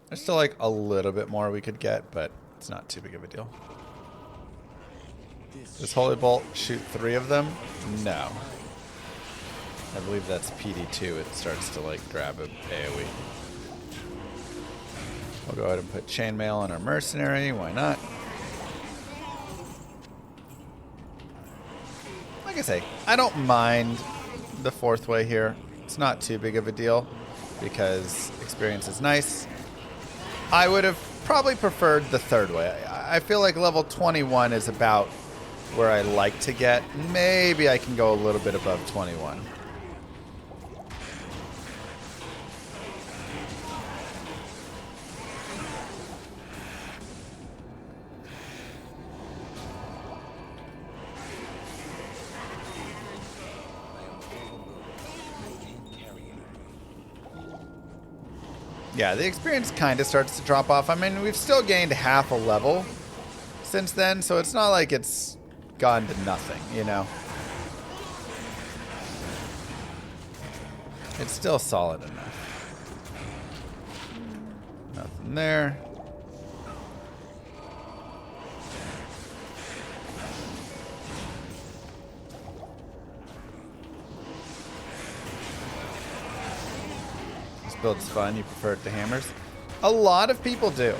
There's still like a little bit more we could get, but it's not too big of a deal. Does Holy Bolt shoot 3 of them? No. I believe that's PD2. It starts to like grab a AoE. We'll go ahead and put chainmail on our mercenary. Why not? Like I say, I don't mind the 4th way here. It's not too big of a deal because experience is nice. I would have probably preferred the 3rd way. I feel like level 21 is about where I like to get. Maybe I can go a little bit above 21. Yeah, the experience kind of starts to drop off. I mean, we've still gained half a level since then, so it's not like it's gone to nothing, you know? It's still solid enough. Nothing there. This build's fun. You prefer it to hammers? A lot of people do.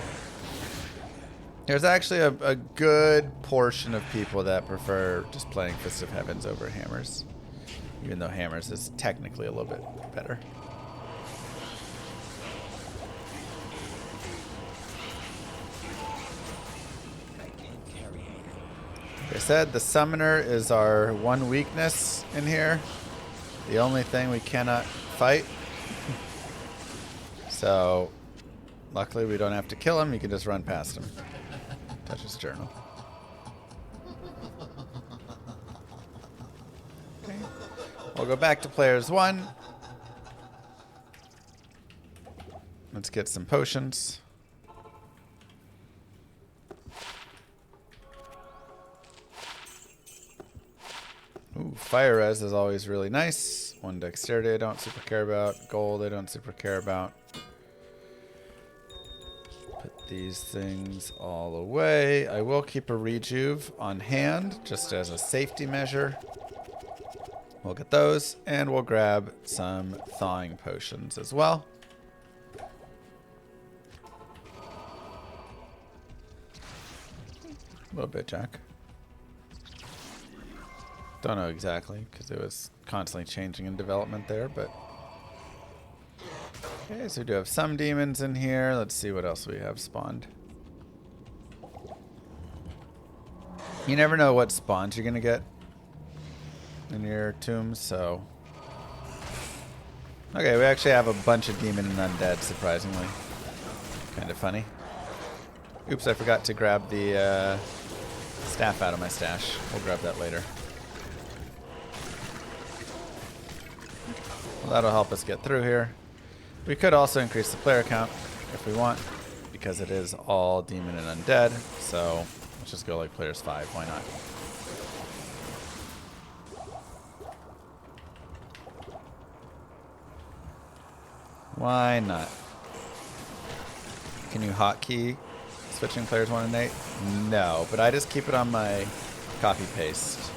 There's actually a good portion of people that prefer just playing Fist of Heavens over hammers. Even though hammers is technically a little bit better. Like I said, the summoner is our one weakness in here. The only thing we cannot fight. So, luckily we don't have to kill him. You can just run past him. Touch his journal. Okay. We'll go back to players 1. Let's get some potions. Ooh, fire res is always really nice. 1 dexterity I don't super care about. Gold I don't super care about. Put these things all away. I will keep a rejuve on hand just as a safety measure. We'll get those, and we'll grab some thawing potions as well. A little bit, Jack. Don't know exactly, because it was constantly changing in development there, but... Okay, so we do have some demons in here. Let's see what else we have spawned. You never know what spawns you're going to get in your tombs, so... Okay, we actually have a bunch of demon and undead, surprisingly. Kind of funny. Oops, I forgot to grab the staff out of my stash. We'll grab that later. Well, that'll help us get through here. We could also increase the player count if we want, because it is all demon and undead. So let's just go like players 5. Why not? Why not? Can you hotkey switching players 1 and 8? No, but I just keep it on my copy paste.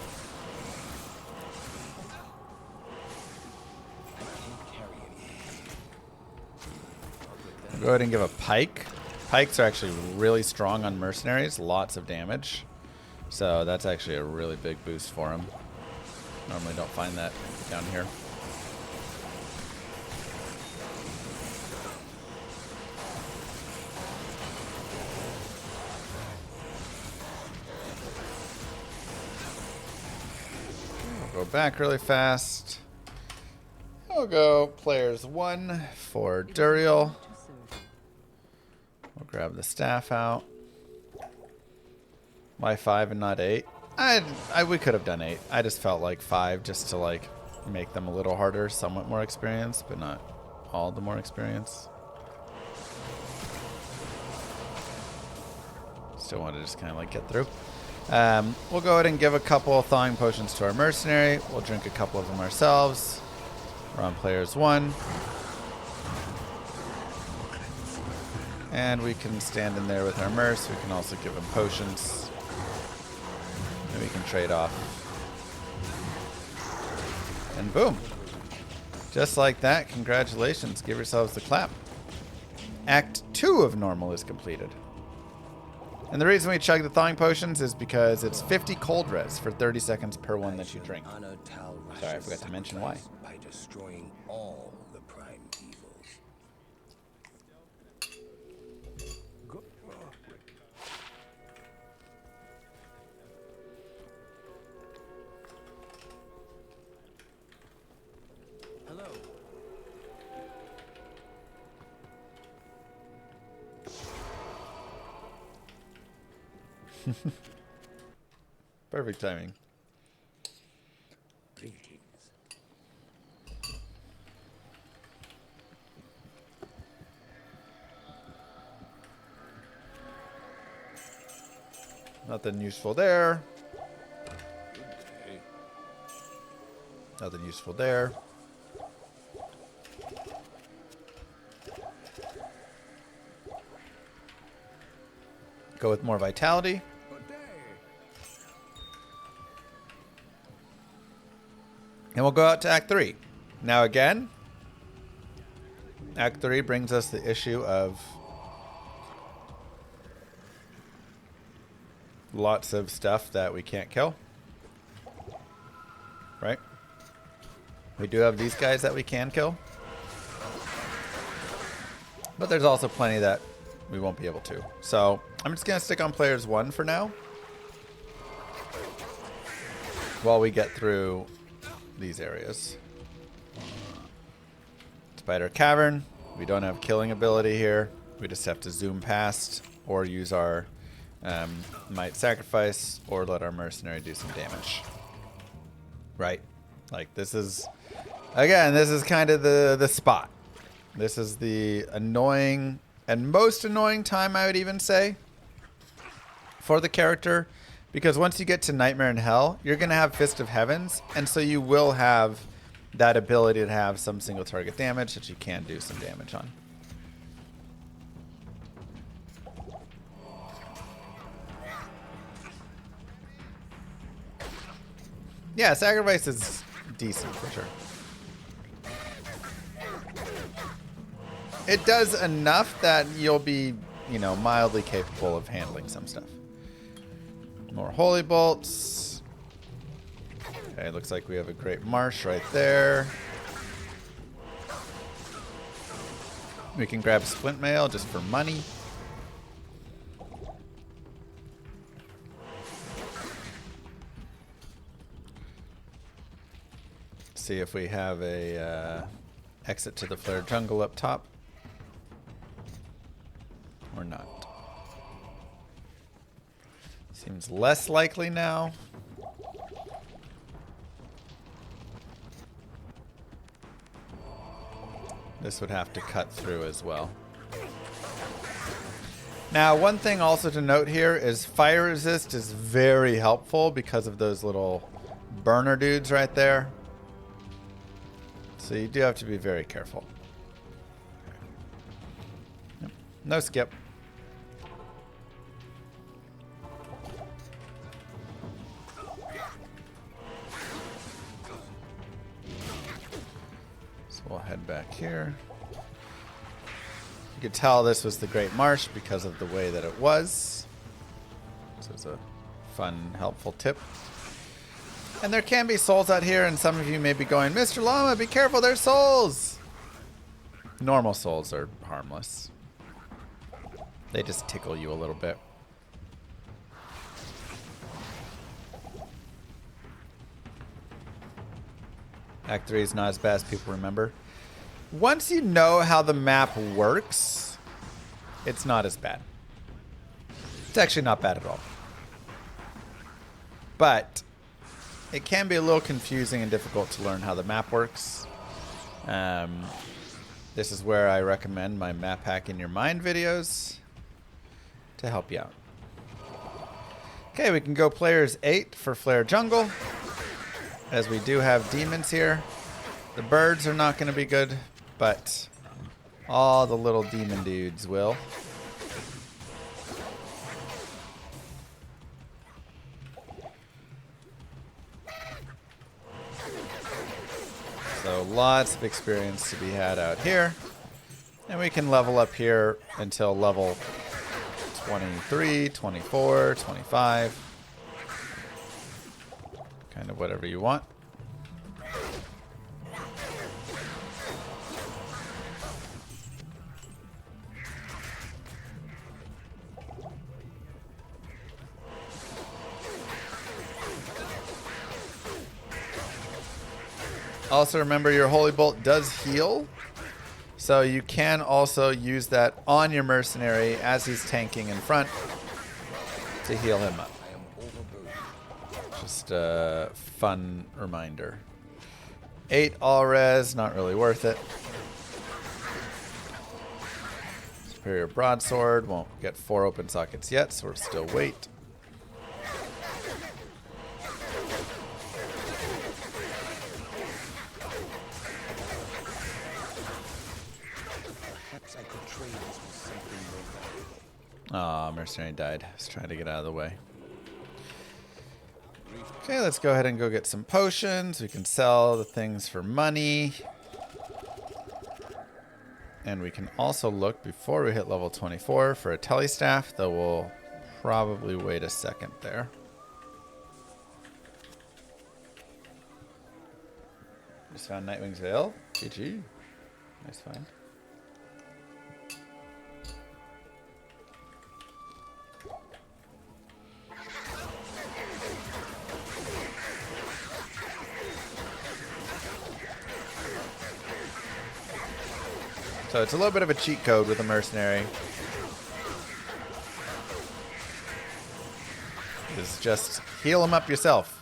Go ahead and give a pike. Pikes are actually really strong on mercenaries, lots of damage. So that's actually a really big boost for them. Normally don't find that down here. We'll go back really fast. We'll go players 1 for Duriel. We'll grab the staff out. Why 5 and not 8? We could have done 8. I just felt like 5 just to like make them a little harder, somewhat more experience, but not all the more experience. Still want to just kind of like get through. We'll go ahead and give a couple of thawing potions to our mercenary. We'll drink a couple of them ourselves. We're on players 1. And we can stand in there with our merc. We can also give him potions. And we can trade off. And boom. Just like that, congratulations. Give yourselves the clap. Act 2 of normal is completed. And the reason we chug the thawing potions is because it's 50 cold res for 30 seconds per one that you drink. Sorry, I forgot to mention why. By destroying all the prime evils. Hello. Perfect timing. Greetings. Nothing useful there. Nothing useful there. Go with more vitality. And we'll go out to Act 3. Now again, Act 3 brings us the issue of lots of stuff that we can't kill. Right? We do have these guys that we can kill. But there's also plenty that we won't be able to. So I'm just going to stick on players 1 for now, while we get through these areas. Spider Cavern. We don't have killing ability here. We just have to zoom past or use our Might Sacrifice or let our mercenary do some damage. Right? Like this is, again, this is kind of the spot. This is the annoying and most annoying time, I would even say, for the character. Because once you get to Nightmare in Hell, you're going to have Fist of Heavens. And so you will have that ability to have some single target damage that you can do some damage on. Yeah, Sacrifice is decent for sure. It does enough that you'll be, you know, mildly capable of handling some stuff. More Holy Bolts. Okay, looks like we have a Great Marsh right there. We can grab Splint Mail just for money. See if we have a exit to the Flare Jungle up top. Or not. Seems less likely now. This would have to cut through as well. Now, one thing also to note here is fire resist is very helpful because of those little burner dudes right there. So you do have to be very careful. Yep. No skip. We'll head back here. You could tell this was the Great Marsh because of the way that it was. So it's a fun, helpful tip. And there can be souls out here, and some of you may be going, Mr. Llama, be careful, there's souls! Normal souls are harmless. They just tickle you a little bit. Act 3 is not as bad as people remember. Once you know how the map works, it's not as bad. It's actually not bad at all. But it can be a little confusing and difficult to learn how the map works. This is where I recommend my map hack in your mind videos to help you out. Okay, we can go players 8 for Flare Jungle, as we do have demons here. The birds are not going to be good, but all the little demon dudes will. So lots of experience to be had out here. And we can level up here until level 23, 24, 25. Kind of whatever you want. Also remember your Holy Bolt does heal, so you can also use that on your mercenary as he's tanking in front to heal him up. Just a fun reminder. 8 all res, not really worth it. Superior Broadsword, won't get 4 open sockets yet, so we'll still wait. Oh, mercenary died. I was trying to get out of the way. Okay, let's go ahead and go get some potions. We can sell the things for money. And we can also look before we hit level 24 for a telestaff, though we'll probably wait a second there. Just found Nightwing's Veil. GG. Nice find. So it's a little bit of a cheat code with a mercenary. It's just heal him up yourself.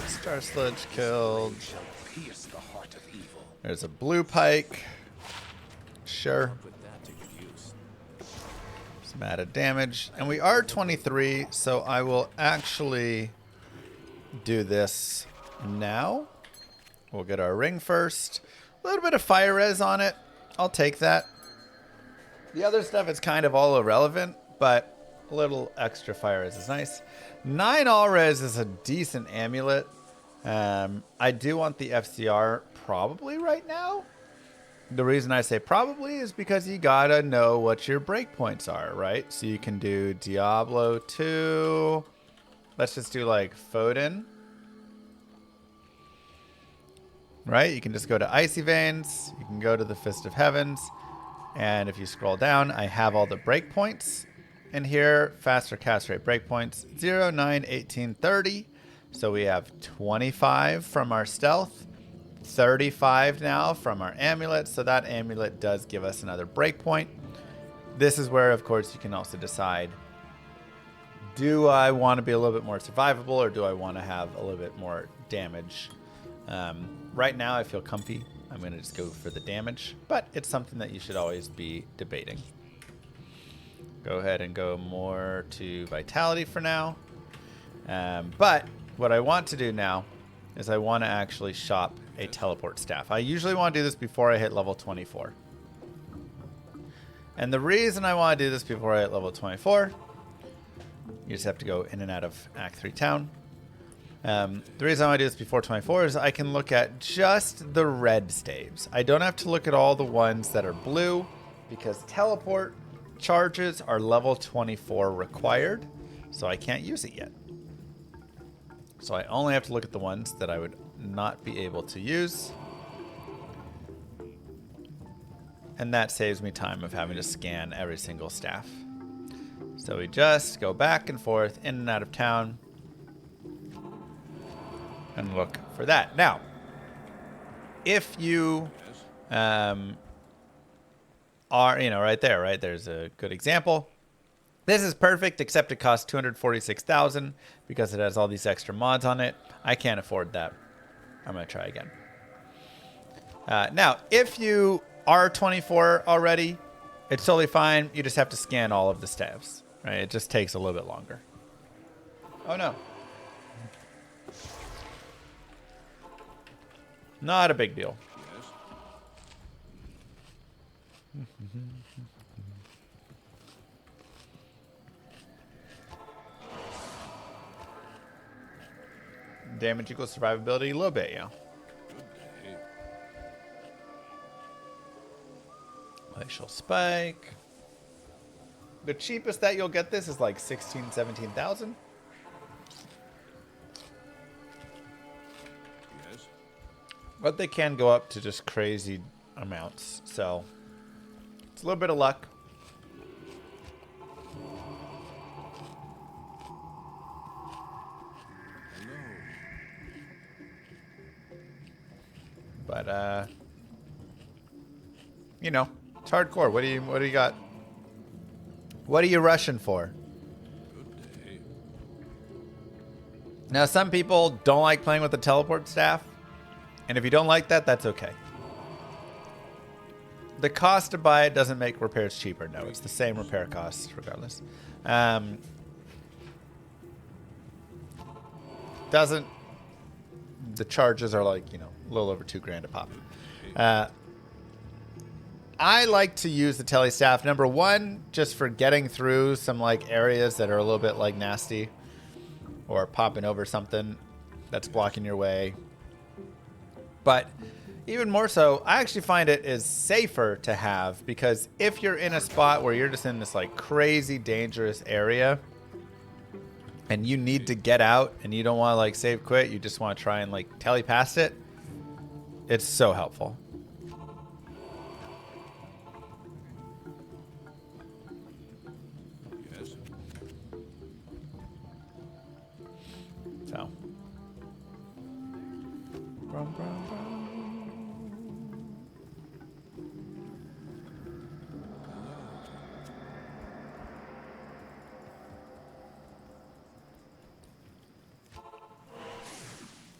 Star Sledge killed. Shall pierce the heart of evil. There's a blue pike. Sure. Put that to good use. Some added damage. And we are 23, so I will actually do this now. We'll get our ring first. A little bit of fire res on it. I'll take that. The other stuff is kind of all irrelevant, but a little extra fire res is nice. 9 all res is a decent amulet. I do want the FCR probably right now. The reason I say probably is because you gotta know what your breakpoints are, right? So you can do Diablo 2. Let's just do like Foden. Right? You can just go to Icy Veins. You can go to the Fist of Heavens. And if you scroll down, I have all the breakpoints in here. Faster cast rate breakpoints 0, 9, 18, 30. So we have 25 from our stealth, 35 now from our amulet. So that amulet does give us another breakpoint. This is where, of course, you can also decide, do I want to be a little bit more survivable or do I want to have a little bit more damage? Right now, I feel comfy. I'm going to just go for the damage, but it's something that you should always be debating. Go ahead and go more to vitality for now. But what I want to do now is I want to actually shop a teleport staff. I usually want to do this before I hit level 24. And the reason I want to do this before I hit level 24, you just have to go in and out of Act 3 town. The reason I want to do this before 24 is I can look at just the red staves. I don't have to look at all the ones that are blue because teleport charges are level 24 required, so I can't use it yet. So I only have to look at the ones that I would not be able to use. And that saves me time of having to scan every single staff. So we just go back and forth, in and out of town, and look for that. Now, if you are, right there, right? There's a good example. This is perfect, except it costs 246,000 because it has all these extra mods on it. I can't afford that. I'm going to try again. Now, if you are 24 already, it's totally fine. You just have to scan all of the staves, right? It just takes a little bit longer. Oh, no. Not a big deal. Damage equals survivability a little bit, yeah. Glacial Spike. The cheapest that you'll get this is like 16, 17,000. Yes. But they can go up to just crazy amounts. So it's a little bit of luck. But you know, it's hardcore. What do you got? What are you rushing for? Good day. Now, some people don't like playing with the teleport staff. And if you don't like that, that's okay. The cost to buy it doesn't make repairs cheaper. No, it's the same repair cost regardless. Doesn't... The charges are like, you know, a little over $2,000 a pop. I like to use the tele staff. Number one, just for getting through some like areas that are a little bit like nasty, or popping over something that's blocking your way. But even more so, I actually find it is safer to have, because if you're in a spot where you're just in this like crazy dangerous area and you need to get out and you don't want to like save quit, you just want to try and like tele past it, it's so helpful. So. Brum, brum, brum.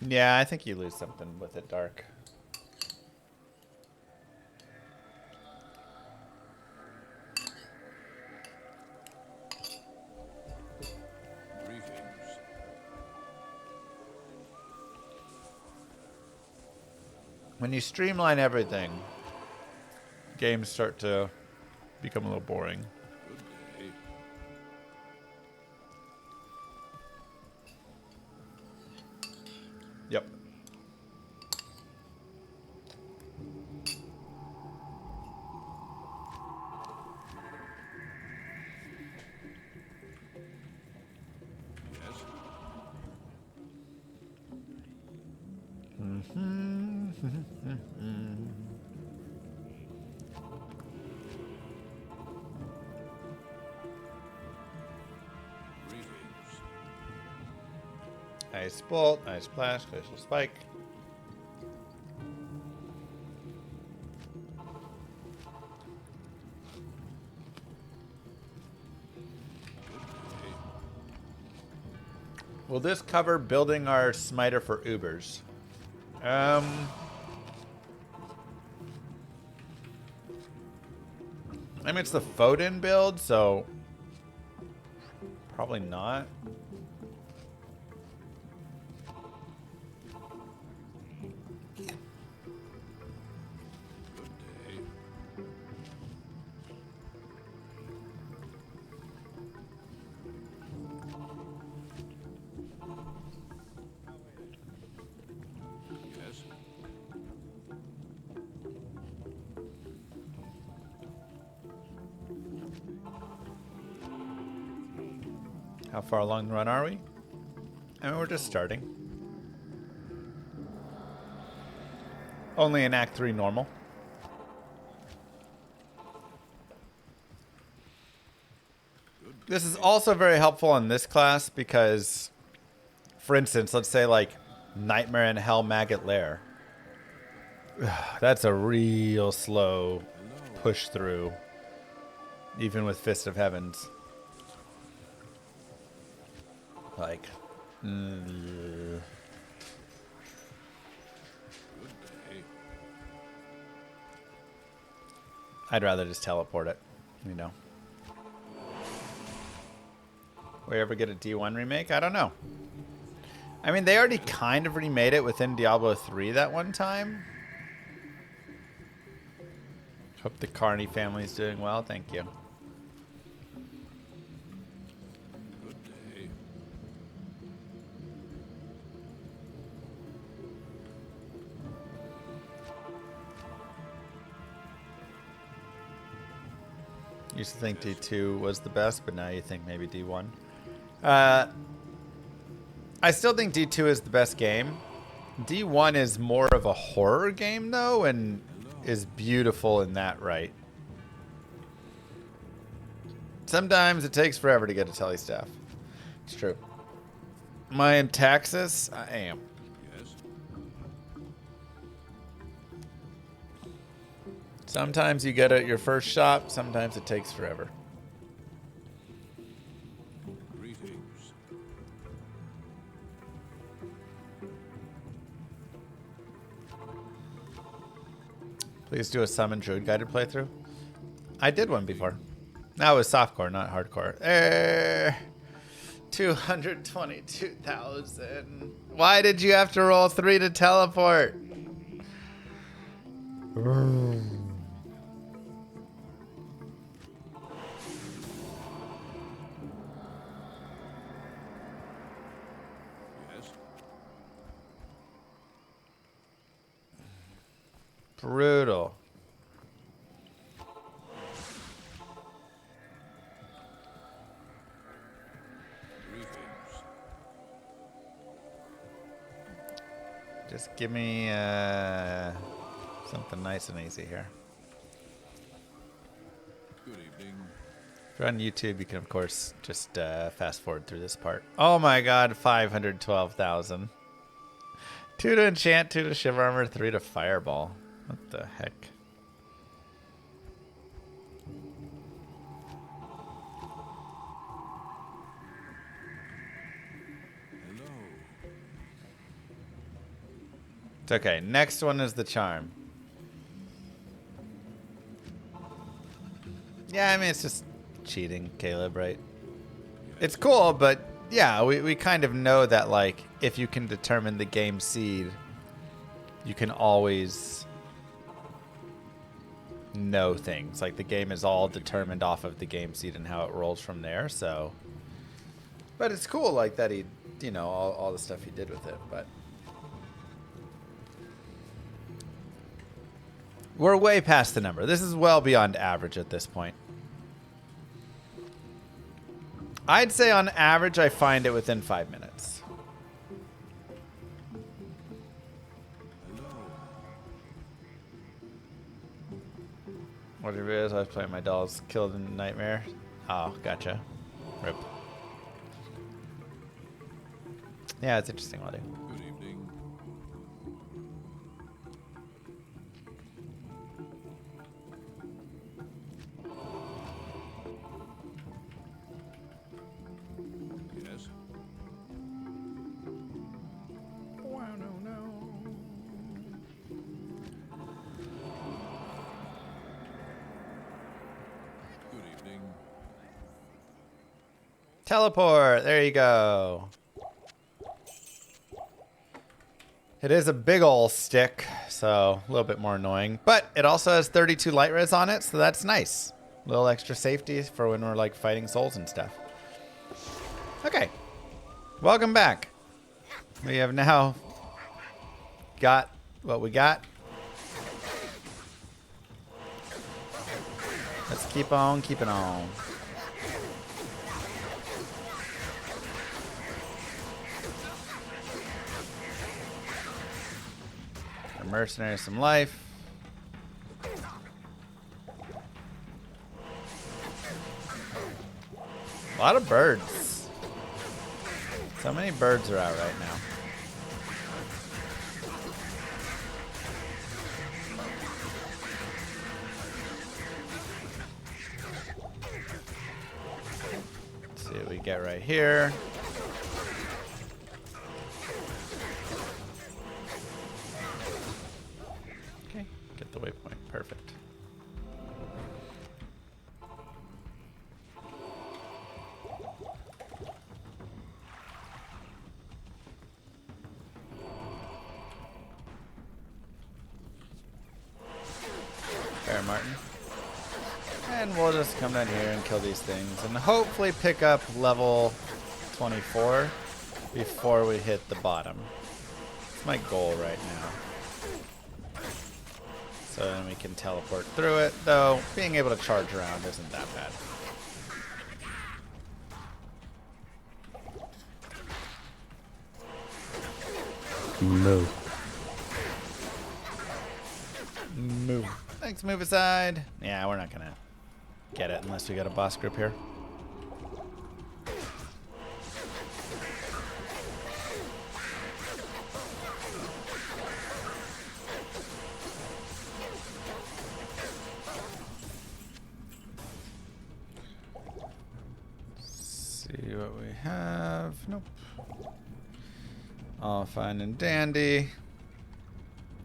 Yeah, I think you lose something with it dark. When you streamline everything, games start to become a little boring. Yep. Ice bolt, ice splash, glacial spike. Will this cover building our smiter for Ubers? I mean, it's the Foden build, so probably not. How far along the run are we? I mean, we're just starting. Only in Act 3 normal. This is also very helpful in this class because, for instance, let's say like Nightmare in Hell Maggot Lair. That's a real slow push through, even with Fist of Heavens. Like, I'd rather just teleport it, you know. Will we ever get a D1 remake? I don't know. I mean, they already kind of remade it within Diablo 3 that one time. Hope the Carney family's doing well. Thank you. Used to think D2 was the best, but now you think maybe D1. I still think D2 is the best game. D1 is more of a horror game, though, and is beautiful in that right. Sometimes it takes forever to get a telestaff. It's true. Am I in Texas? I am. Sometimes you get it at your first shop, sometimes it takes forever. Greetings. Please do a summon druid guided playthrough. I did one before. That was softcore, not hardcore. 222,000. Why did you have to roll 3 to teleport? Brutal. Just give me something nice and easy here. Good evening. If you're on YouTube, you can, of course, just fast forward through this part. Oh my god, 512,000. 2 to enchant, 2 to shiver armor, 3 to fireball. What the heck? Hello. It's okay. Next one is the charm. Yeah, I mean, it's just cheating, Caleb, right? It's cool, but yeah, we kind of know that, like, if you can determine the game seed, you can always know things. Like, the game is all determined off of the game seed and how it rolls from there, so. But it's cool, like, that he, you know, all the stuff he did with it, but. We're way past the number. This is well beyond average at this point. I'd say on average, I find it within 5 minutes. What it is, I was playing my dolls killed in Nightmare. Oh, gotcha. Rip. Yeah, it's interesting, Waddy. Good evening. Yes. Wow, no. Good evening. Teleport. There you go. It is a big ol' stick, so a little bit more annoying. But it also has 32 light res on it, so that's nice. A little extra safety for when we're like fighting souls and stuff. Okay. Welcome back. We have now got what we got. Let's keep on keeping on. Our mercenary some life. A lot of birds. So many birds are out right now. Let's see what we get right here. Okay, get the waypoint. Perfect. Fair, Martin. And we'll just come down here and kill these things and hopefully pick up level 24 before we hit the bottom. That's my goal right now. So then we can teleport through it, though being able to charge around isn't that bad. Move. Move. Thanks, move aside. Yeah, we're not gonna get it unless we got a boss group here. See what we have. Nope. All fine and dandy.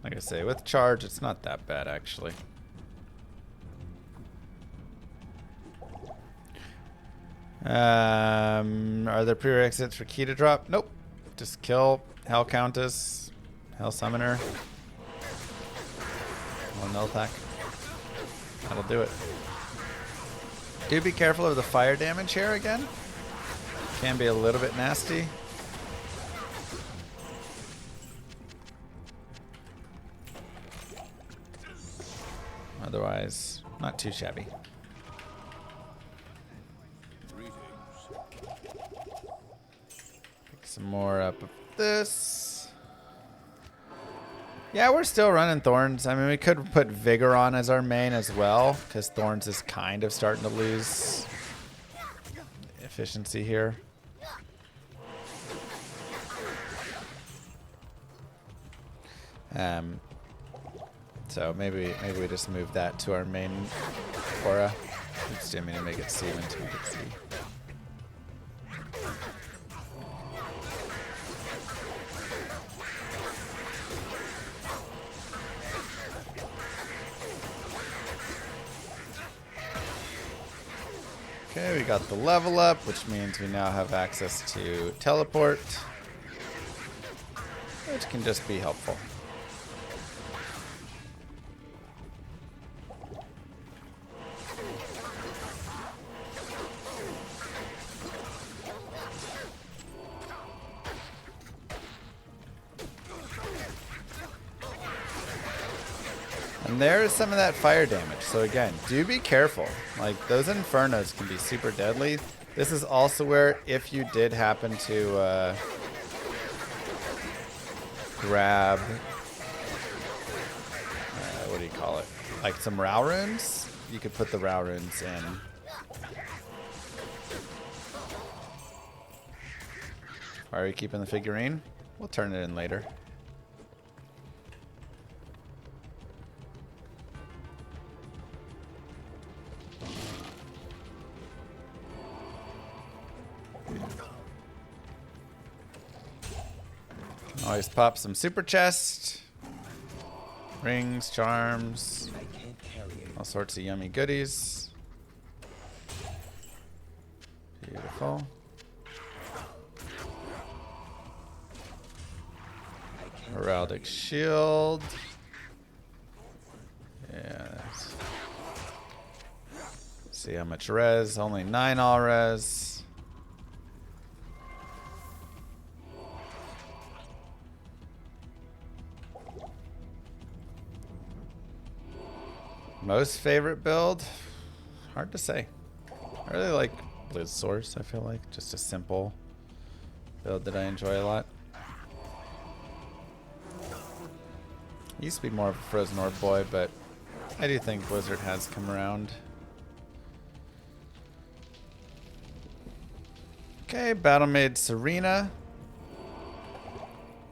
Like I say, with charge, it's not that bad, actually. Are there prerequisites for key to drop? Nope. Just kill Hell Countess, Hell Summoner. One null attack. That'll do it. Do be careful of the fire damage here again. Can be a little bit nasty. Otherwise, not too shabby. Greetings. Pick some more up of this. Yeah, we're still running Thorns. I mean, we could put Vigor on as our main as well, because Thorns is kind of starting to lose efficiency here. So maybe we just move that to our main aura. It's to make it see until we can see. Okay, we got the level up, which means we now have access to teleport, which can just be helpful. And there's some of that fire damage. So again, do be careful. Like, those infernos can be super deadly. This is also where, if you did happen to grab, what do you call it? Like some Rao runes, you could put the Rao runes in. Why are we keeping the figurine? We'll turn it in later. Always pop some super chest, rings, charms, all sorts of yummy goodies. Beautiful. Heraldic shield. Yes. See how much res? Only 9 all res. Most favorite build? Hard to say. I really like Blizz Source, I feel like. Just a simple build that I enjoy a lot. Used to be more of a Frozen Orb boy, but I do think Blizzard has come around. Okay, Battle Maid Serena.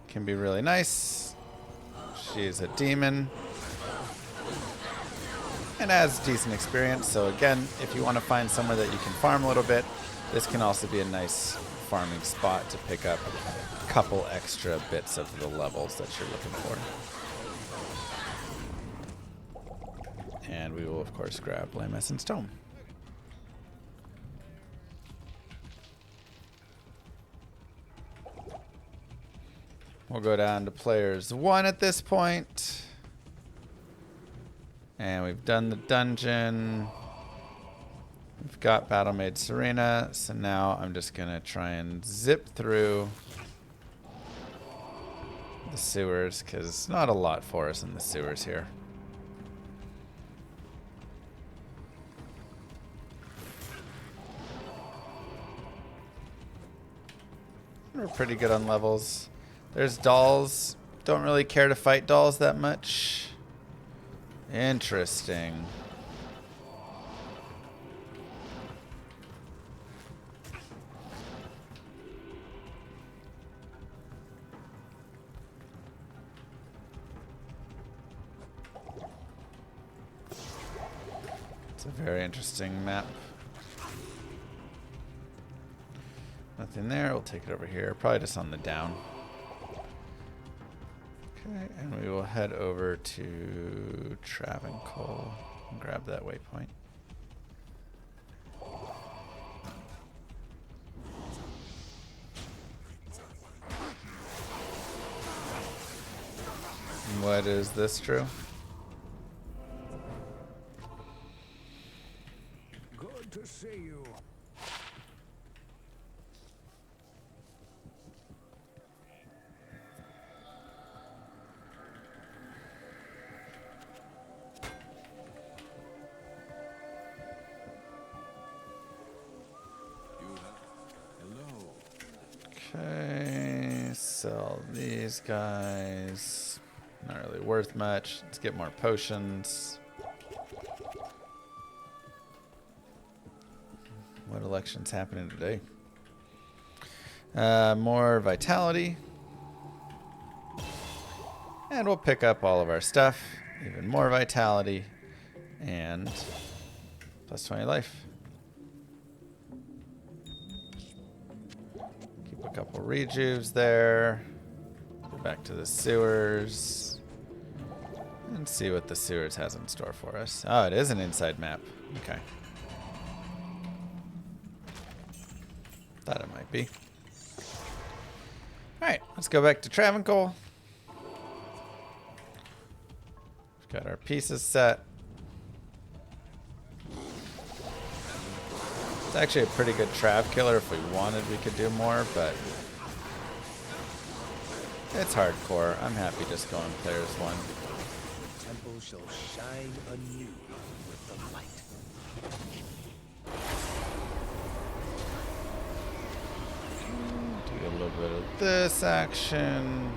Can be really nice. She's a demon. And has decent experience, so again, if you want to find somewhere that you can farm a little bit, this can also be a nice farming spot to pick up a couple extra bits of the levels that you're looking for. And we will, of course, grab Blame Essence Tome. We'll go down to players 1 at this point. And we've done the dungeon. We've got Battle Maid Serena. So now I'm just going to try and zip through the sewers, because not a lot for us in the sewers here. We're pretty good on levels. There's dolls. Don't really care to fight dolls that much. Interesting. It's a very interesting map. Nothing there. We'll take it over here. Probably just on the down. Okay, and we will head over to Travancore and grab that waypoint. What is this, Drew? Good to see you. You have. Hello. Okay, sell these guys. Not really worth much. Let's get more potions. What election's happening today? More vitality. And we'll pick up all of our stuff. Even more vitality. And plus 20 life. Keep a couple rejuves there. Go back to the sewers. And see what the sewers has in store for us. Oh, it is an inside map. Okay. Thought it might be. Alright, let's go back to Travancore. We've got our pieces set. It's actually a pretty good Trav killer. If we wanted, we could do more, but it's hardcore. I'm happy just going players one. The temple shall shine anew with the light. Do a little bit of this action.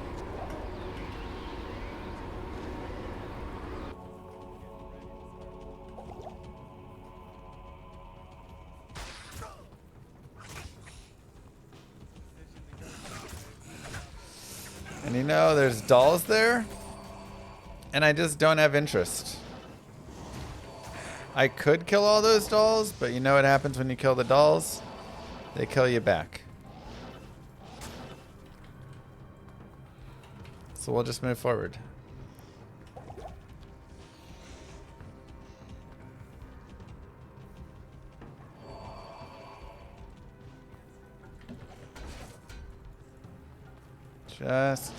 And you know, there's dolls there, and I just don't have interest. I could kill all those dolls, but you know what happens when you kill the dolls? They kill you back. So we'll just move forward. Just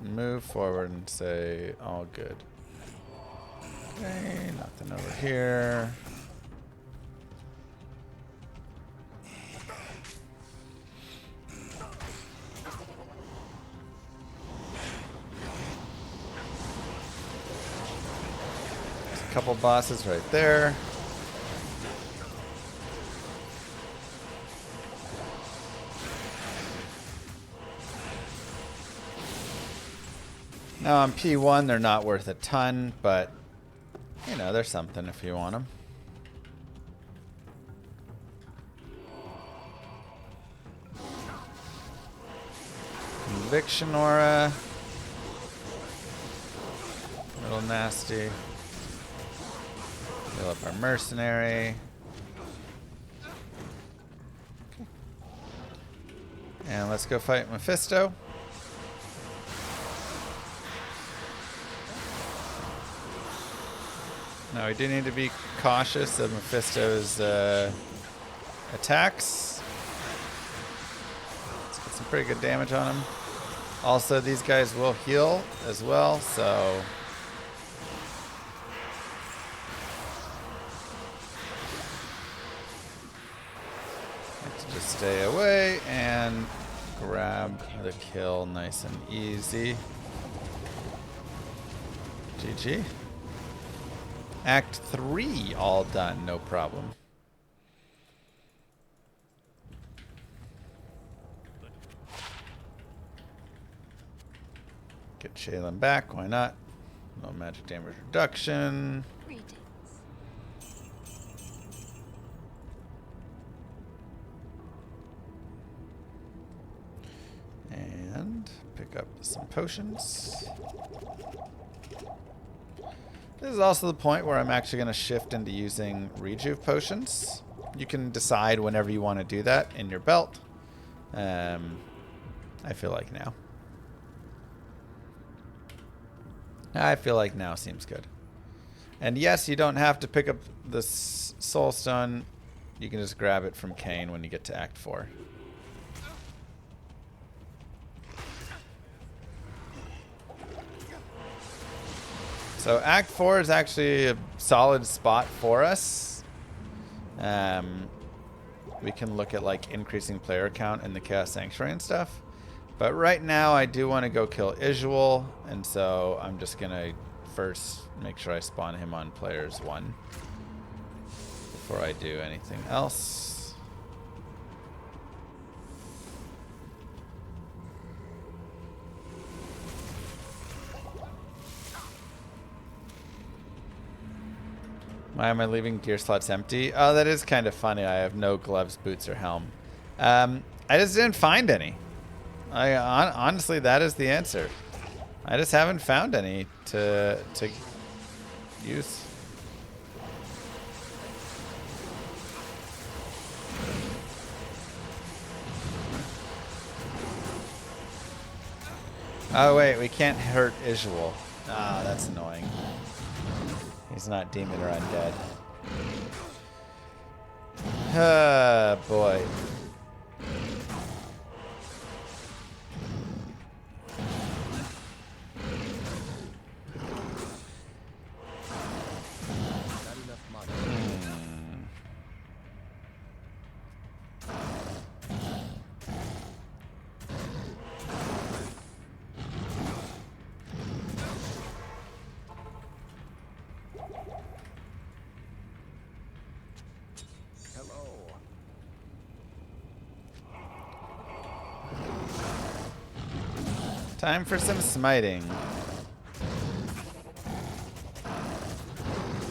move forward and say all good. Okay, nothing over here. There's a couple bosses right there. Now on P1, they're not worth a ton, but you know, there's something if you want them. Conviction aura. A little nasty. Heal up our mercenary. Okay. And let's go fight Mephisto. Now we do need to be cautious of Mephisto's attacks. Let's get some pretty good damage on him. Also, these guys will heal as well, so let's just stay away and grab the kill nice and easy. GG. Act 3 all done, no problem. Get Shaylin back, why not? No magic damage reduction. Greetings. And pick up some potions. This is also the point where I'm actually going to shift into using rejuve potions. You can decide whenever you want to do that in your belt. I feel like now. I feel like now seems good. And yes, you don't have to pick up the Soul Stone. You can just grab it from Kane when you get to Act 4. So Act 4 is actually a solid spot for us. We can look at like increasing player count in the Chaos Sanctuary and stuff. But right now I do want to go kill Isual, and so I'm just going to first make sure I spawn him on players 1 before I do anything else. Why am I leaving gear slots empty? Oh, that is kind of funny. I have no gloves, boots, or helm. I just didn't find any. Honestly, that is the answer. I just haven't found any to use. Oh wait, we can't hurt Isual. Ah, that's annoying. He's not demon or undead. Ah, boy. Time for some smiting.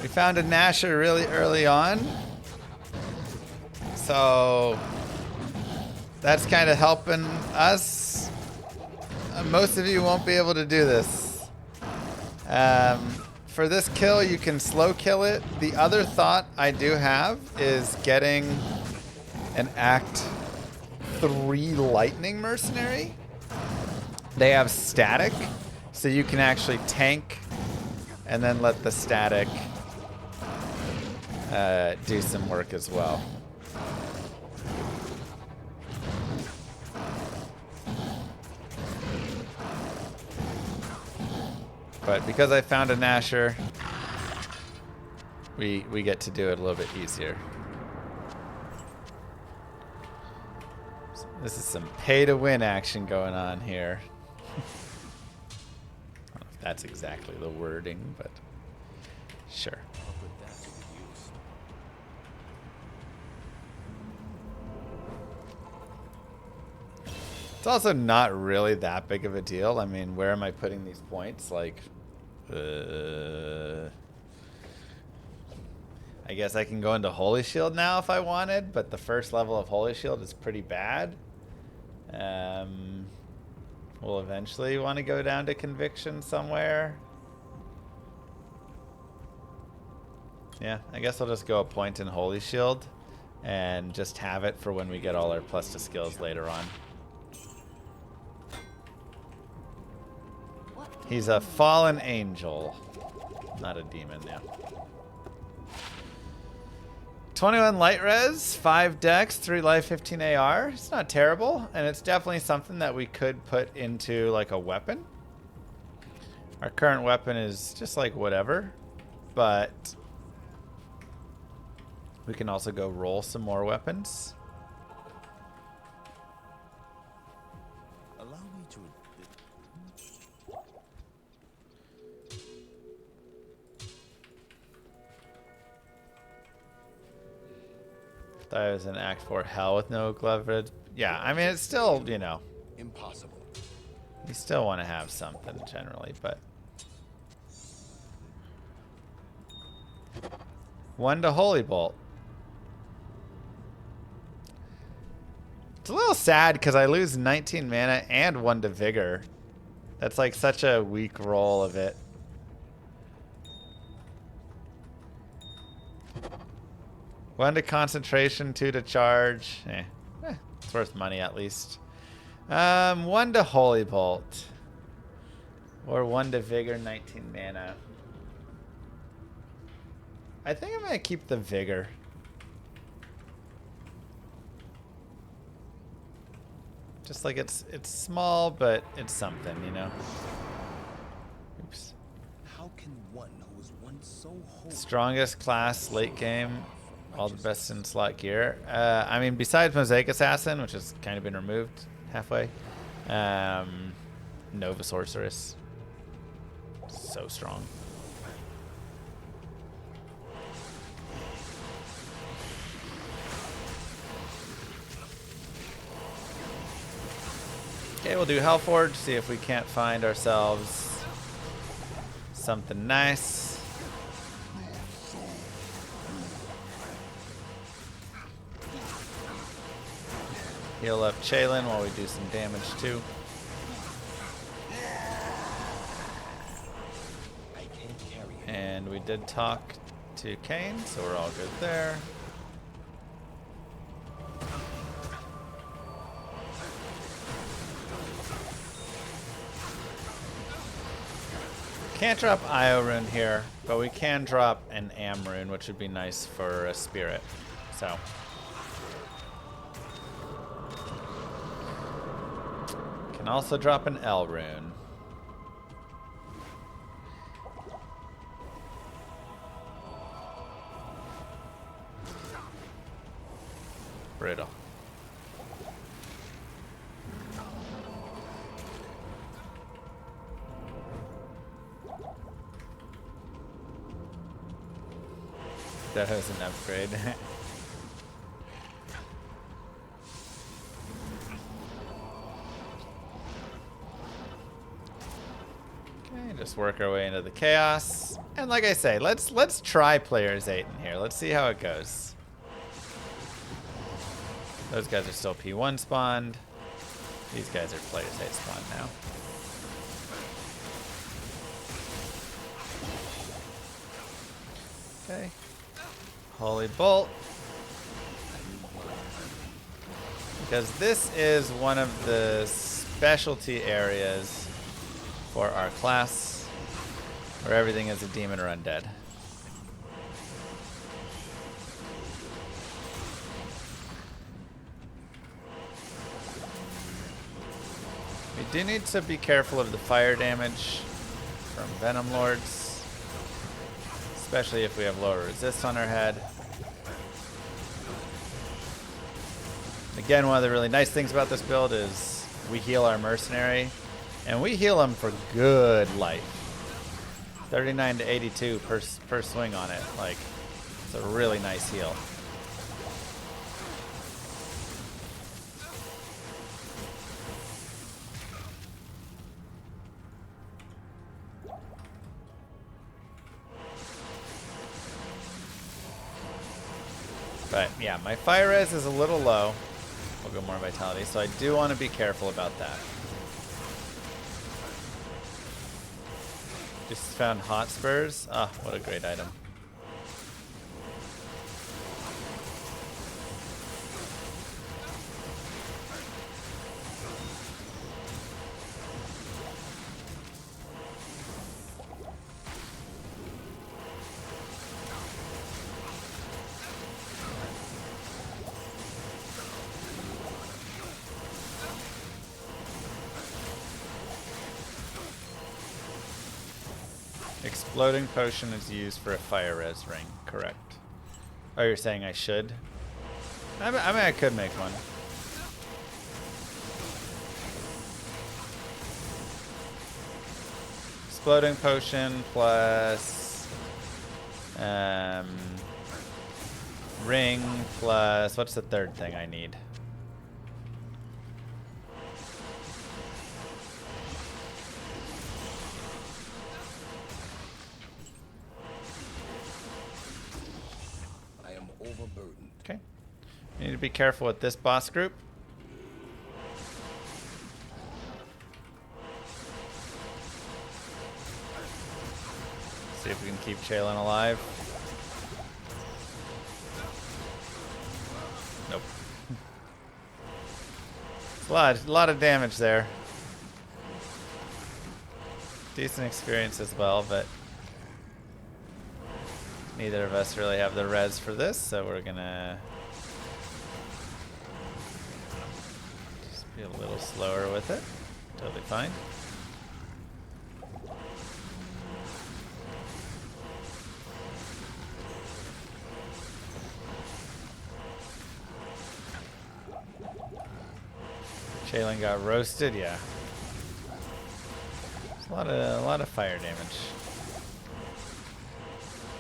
We found a Nasher really early on, so that's kind of helping us. Most of you won't be able to do this. For this kill, you can slow kill it. The other thought I do have is getting an Act 3 Lightning Mercenary. They have static, so you can actually tank and then let the static do some work as well. But because I found a Nasher, we get to do it a little bit easier. So this is some pay-to-win action going on here. I don't know if that's exactly the wording, but sure. It's also not really that big of a deal. I mean, where am I putting these points? Like, I guess I can go into Holy Shield now if I wanted, but the first level of Holy Shield is pretty bad. We'll eventually want to go down to Conviction somewhere. Yeah, I guess I'll just go a point in Holy Shield and just have it for when we get all our plus to skills later on. He's a fallen angel, not a demon, yeah. 21 light res, 5 dex, 3 life, 15 AR. It's not terrible, and it's definitely something that we could put into like a weapon. Our current weapon is just like whatever, but we can also go roll some more weapons. Allow me to. That was an Act 4 hell with no glove. Yeah, I mean, it's still, you know. Impossible. You still want to have something generally, but. 1 to Holy Bolt. It's a little sad because I lose 19 mana and 1 to Vigor. That's like such a weak roll of it. One to concentration, 2 to charge. It's worth money at least. 1 to Holy Bolt. Or 1 to Vigor, 19 mana. I think I'm gonna keep the Vigor. Just like it's small, but it's something, you know. Oops. How can one who was once so holy Strongest class late game, all the best in slot gear. I mean, besides Mosaic Assassin, which has kind of been removed halfway, Nova Sorceress, so strong. Okay, we'll do Hellforge, see if we can't find ourselves something nice. Heal up Chalen while we do some damage too. And we did talk to Kane, so we're all good there. Can't drop Io rune here, but we can drop an Am rune, which would be nice for a spirit. So can also drop an L rune. Brutal. That was an upgrade. Okay, just work our way into the chaos. And like I say, let's try players 8 in here. Let's see how it goes. Those guys are still P1 spawned. These guys are players 8 spawned now. Okay. Holy Bolt. Because this is one of the specialty areas for our class where everything is a demon or undead. We do need to be careful of the fire damage from Venom Lords. Especially if we have lower resist on our head. Again, one of the really nice things about this build is we heal our mercenary, and we heal him for good life. 39 to 82 per swing on it. Like, it's a really nice heal. But yeah, my fire res is a little low. I'll go more vitality, so I do want to be careful about that. Just found Hotspurs. Ah, what a great item. Exploding potion is used for a fire res ring, correct. Oh, you're saying I should? I mean, I could make one. Exploding potion plus ring plus, what's the third thing I need? Okay. You need to be careful with this boss group. See if we can keep Chalen alive. Nope. It's a lot of damage there. Decent experience as well, but neither of us really have the res for this, so we're gonna just be a little slower with it. Totally fine. Shaylin got roasted, yeah. It's a lot of fire damage.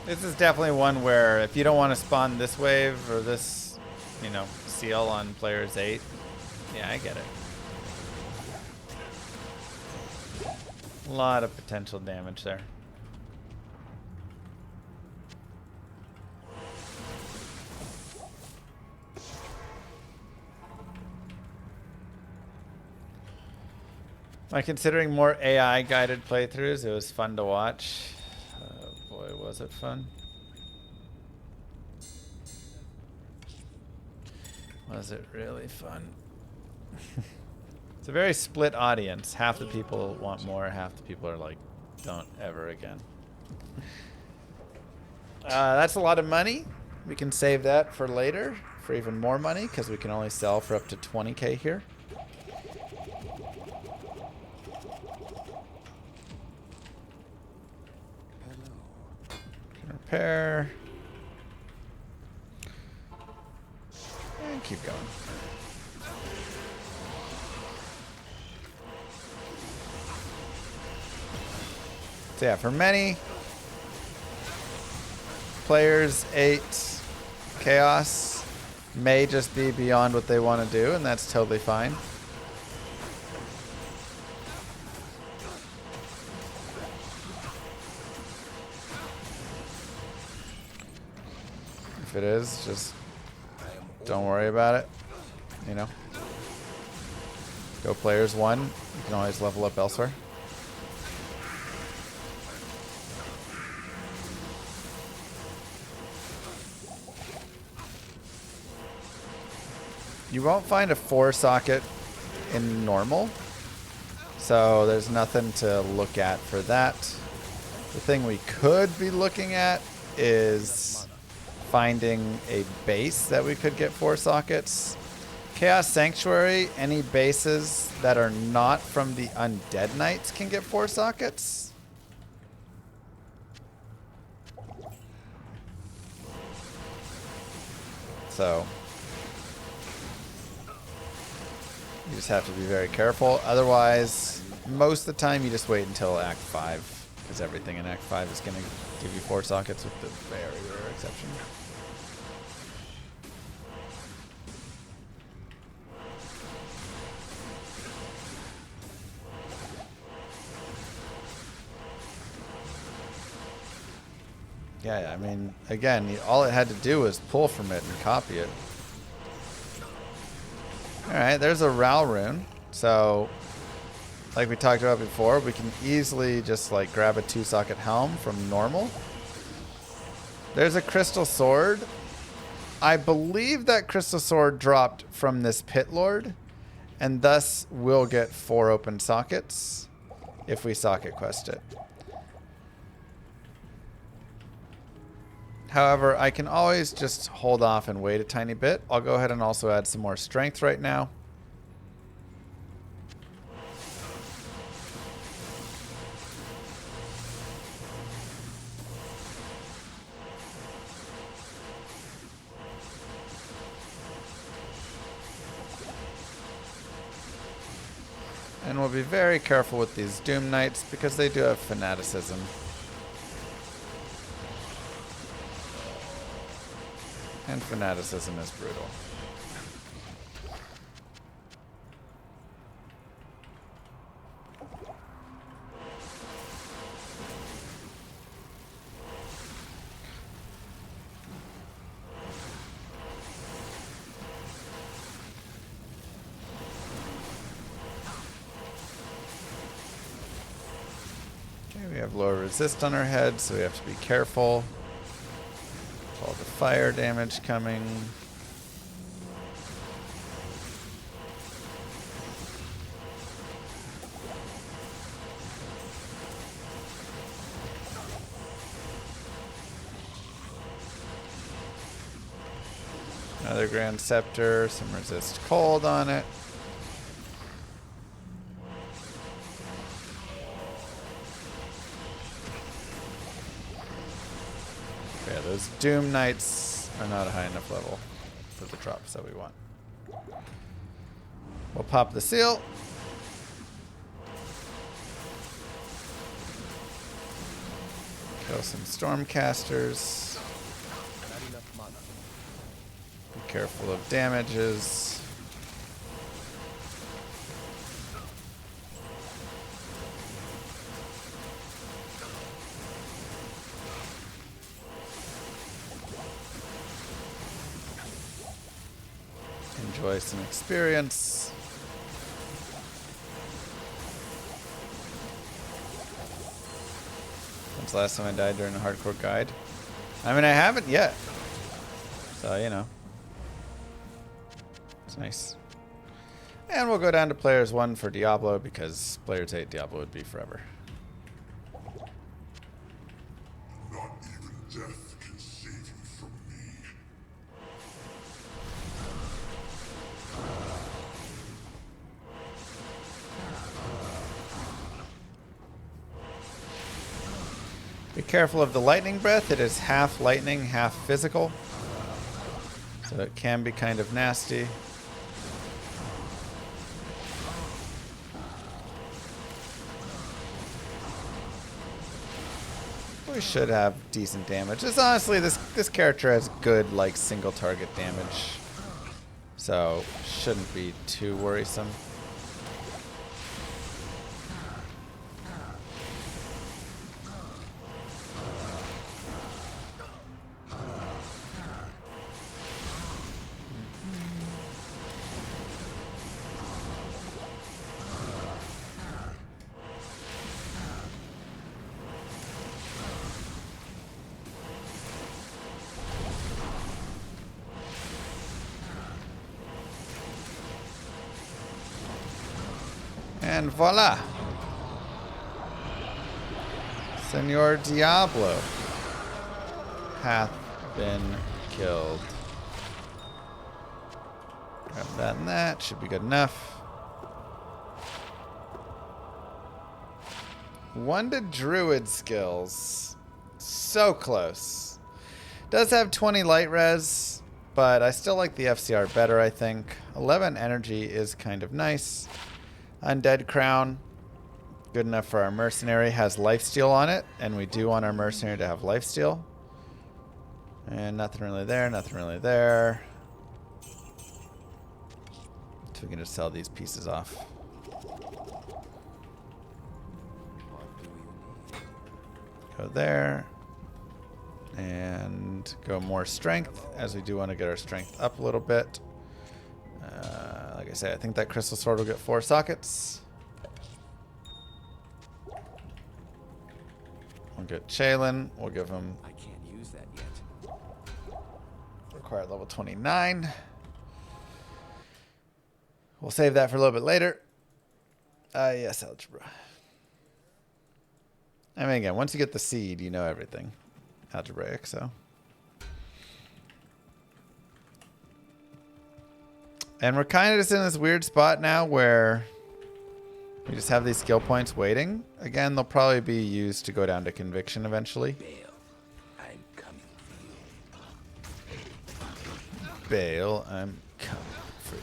This is definitely one where if you don't want to spawn this wave or this, you know, seal on players 8, yeah, I get it. A lot of potential damage there. By considering more AI guided playthroughs, it was fun to watch. Boy, was it fun. Was it really fun? It's a very split audience. Half the people want more, half the people are like, don't ever again. That's a lot of money. We can save that for later for even more money because we can only sell for up to 20k here. Can repair. And keep going. So yeah, for many players, 8 chaos may just be beyond what they want to do, and that's totally fine. If it is, just don't worry about it, you know. Go players 1, you can always level up elsewhere. You won't find a 4 socket in normal, so there's nothing to look at for that. The thing we could be looking at is finding a base that we could get 4 sockets. Chaos Sanctuary, any bases that are not from the Undead Knights can get 4 sockets. So you just have to be very careful. Otherwise, most of the time you just wait until Act 5, because everything in Act 5 is going to give you 4 sockets with the very rare exception. Yeah, I mean, again, all it had to do was pull from it and copy it. Alright, there's a Ral rune. So, like we talked about before, we can easily just like grab a 2-socket helm from normal. There's a crystal sword. I believe that crystal sword dropped from this pit lord, and thus we'll get 4 open sockets if we socket quest it. However, I can always just hold off and wait a tiny bit. I'll go ahead and also add some more strength right now. And we'll be very careful with these Doom Knights because they do have fanaticism. And fanaticism is brutal. Okay, we have lower resist on our head, so we have to be careful. All the fire damage coming. Another Grand Scepter, some resist cold on it. Yeah, those Doom Knights are not a high enough level for the drops that we want. We'll pop the seal. Kill some Stormcasters. Not enough mana. Be careful of damages. Enjoy some experience. When's the last time I died during a hardcore guide? I mean, I haven't yet. So, you know. It's nice. And we'll go down to players 1 for Diablo because players 8 Diablo would be forever. Not even death can save you from me. Be careful of the lightning breath. It is half lightning, half physical. So it can be kind of nasty. We should have decent damage. Just honestly, this character has good like single target damage. So shouldn't be too worrisome. And voila! Senor Diablo hath been killed. Grab that and that. Should be good enough. 1 to Druid skills. So close. Does have 20 light res, but I still like the FCR better, I think. 11 energy is kind of nice. Undead Crown, good enough for our Mercenary. Has lifesteal on it, and we do want our Mercenary to have lifesteal. And nothing really there, nothing really there. So we can just sell these pieces off. What do you need? Go there. And go more strength, as we do want to get our strength up a little bit. Like I say, I think that Crystal Sword will get 4 sockets. We'll get Chalen. We'll give him I can't use that yet. required level 29. We'll save that for a little bit later. Yes, algebra. I mean, again, once you get the seed, you know everything. Algebraic, so. And we're kind of just in this weird spot now where we just have these skill points waiting. Again, they'll probably be used to go down to conviction eventually. Bale, I'm coming for you. Bale, I'm coming for you.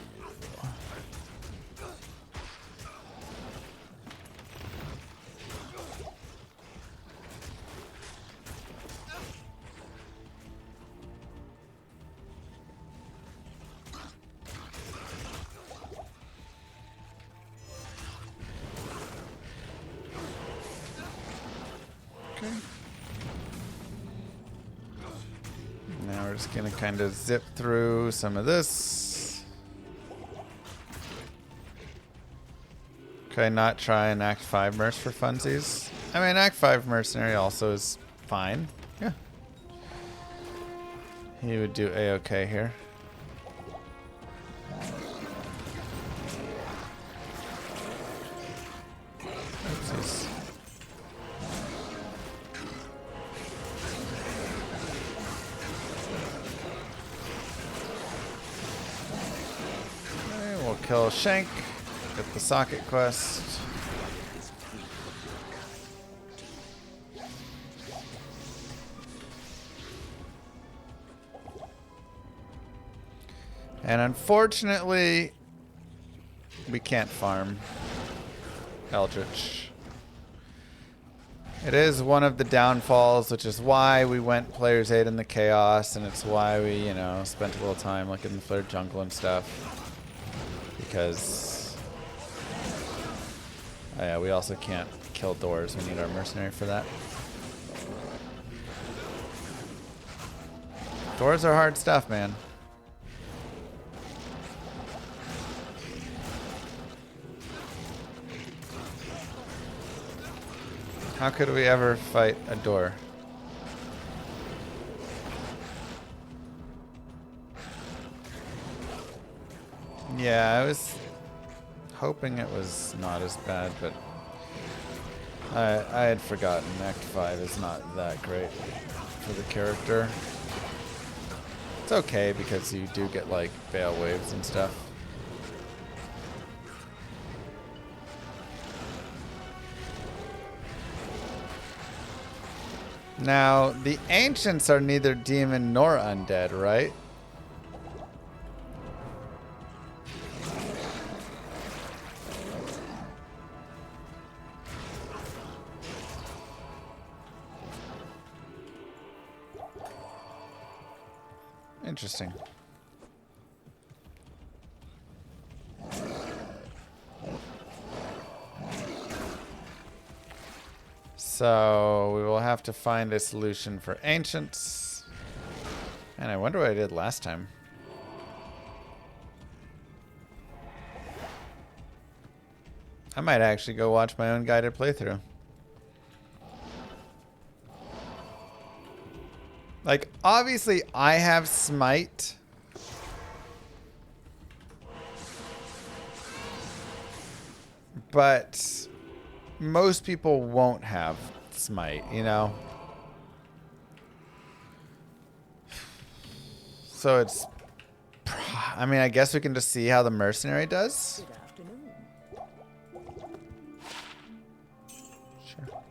Okay. Now we're just gonna kind of zip through some of this. Okay, not try an Act 5 Merc for funsies. I mean, Act 5 Mercenary also is fine. Yeah. He would do A-okay here. Oopsies. kill Shank. Get the socket quest. And unfortunately, we can't farm Eldritch. It is one of the downfalls, which is why we went players 8 in the Chaos, and it's why we, you know, spent a little time like in the Flare Jungle and stuff. Because oh yeah, we also can't kill doors. We need our mercenary for that. Doors are hard stuff, man. How could we ever fight a door? Yeah, I was hoping it was not as bad, but I had forgotten Act 5 is not that great for the character. It's okay because you do get like Veil Waves and stuff. Now, the Ancients are neither demon nor undead, right? Interesting. So we will have to find a solution for Ancients. And I wonder what I did last time. I might actually go watch my own guided playthrough. Like, obviously I have Smite. But most people won't have Smite, you know? So it's... I mean, I guess we can just see how the mercenary does. Good afternoon. Sure.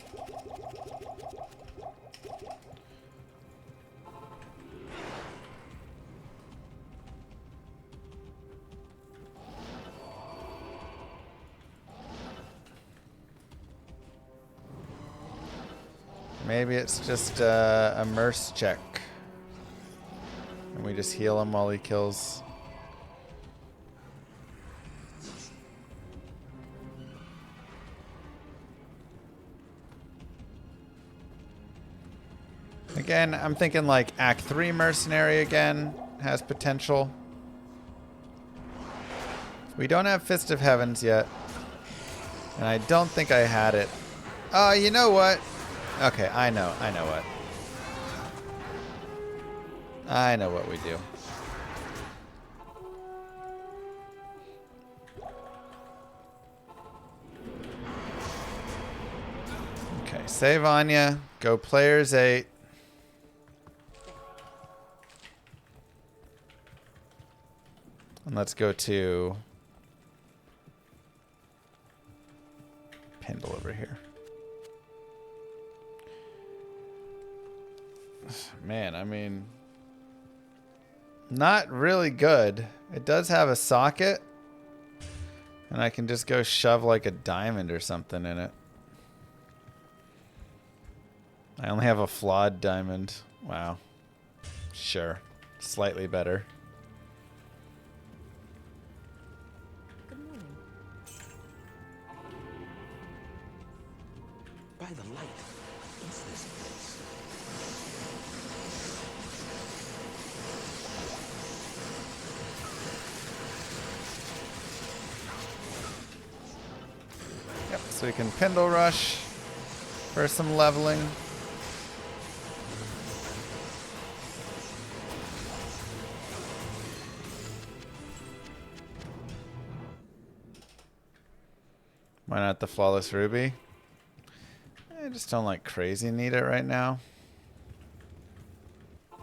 Maybe it's just a merc check. And we just heal him while he kills. Again, I'm thinking like Act 3 mercenary again has potential. We don't have Fist of Heavens yet. And I don't think I had it. Oh, you know what? Okay, I know what. I know what we do. Okay, save Anya. Go players 8. And let's go to Pendle over here. Man, I mean, not really good. It does have a socket, and I can just go shove like a diamond or something in it. I only have a flawed diamond. Wow. Sure. Slightly better. Good morning. By the light, what is this place? Yep, so we can Pendle Rush for some leveling. Why not the Flawless Ruby? I just don't like crazy need it right now. By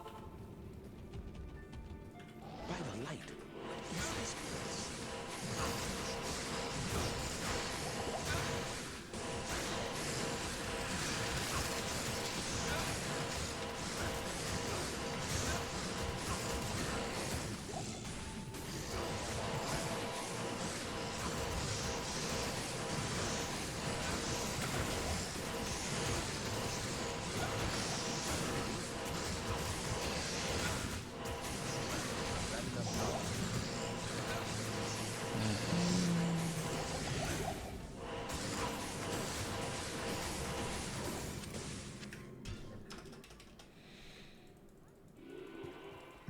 the light, what is this place?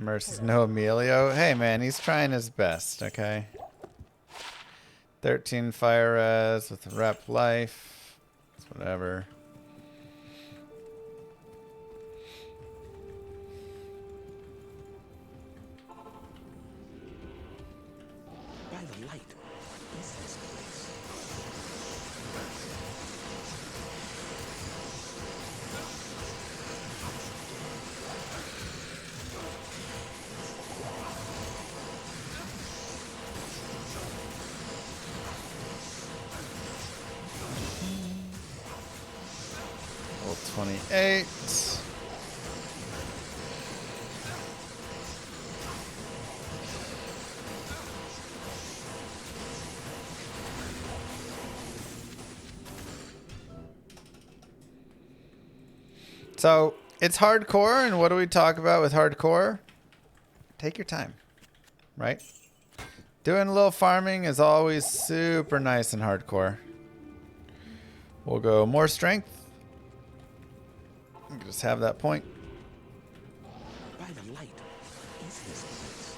Mercy's no Emilio. Hey, man, he's trying his best, okay? 13 fire res with rep life. It's whatever. By the light is this place. Level 28. So it's hardcore, and what do we talk about with hardcore? Take your time, right? Doing a little farming is always super nice and hardcore. We'll go more strength. You can just have that point. By the light is this place.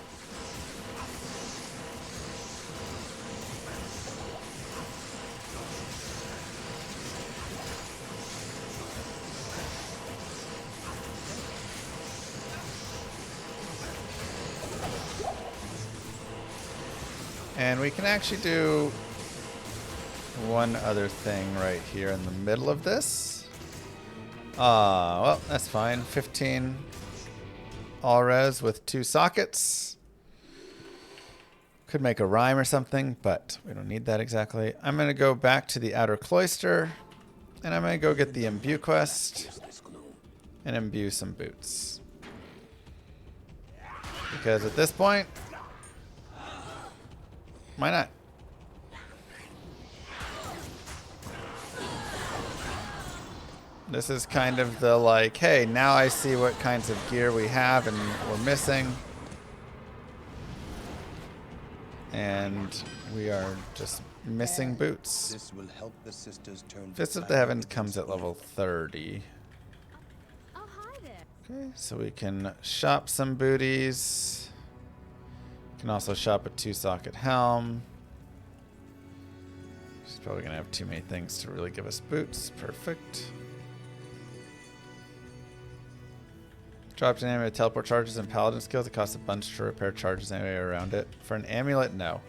And we can actually do one other thing right here in the middle of this. Well, that's fine. 15 all res with 2 sockets. Could make a rhyme or something, but we don't need that exactly. I'm going to go back to the outer cloister, and I'm going to go get the imbue quest and imbue some boots. Because at this point, why not? This is kind of the like, hey, now I see what kinds of gear we have and we're missing. And we are just missing boots. This will help the sisters turn to Fist of the battle Heavens against comes at level evil. 30. Oh, hi there. Okay, so we can shop some booties. Can also shop a 2-socket helm. She's probably gonna have too many things to really give us boots. Perfect. Dropped an amulet with teleport charges and paladin skills. It costs a bunch to repair charges anyway around it. For an amulet, no.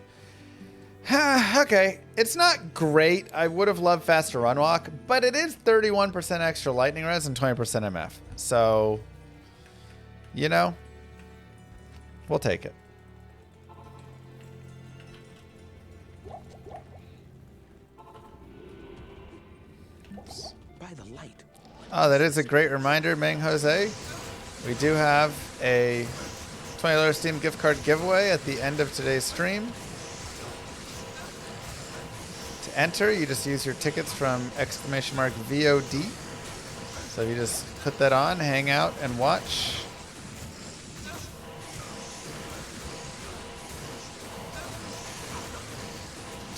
Okay, it's not great. I would have loved faster run walk, but it is 31% extra lightning res and 20% MF. So, you know, we'll take it. By the light. Oh, that is a great reminder, Mang Jose. We do have a $20 Steam gift card giveaway at the end of today's stream. To enter, you just use your tickets from !VOD. So you just put that on, hang out, and watch.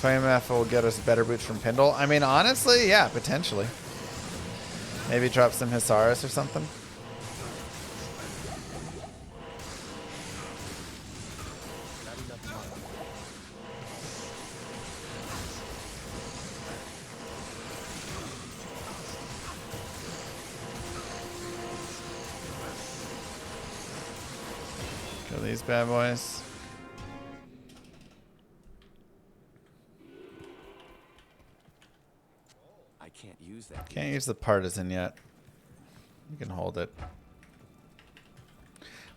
$20 will get us better boots from Pindle. I mean, honestly, yeah, potentially. Maybe drop some Hisaris or something. Kill these bad boys. I can't use that. Can't use the partisan yet. You can hold it.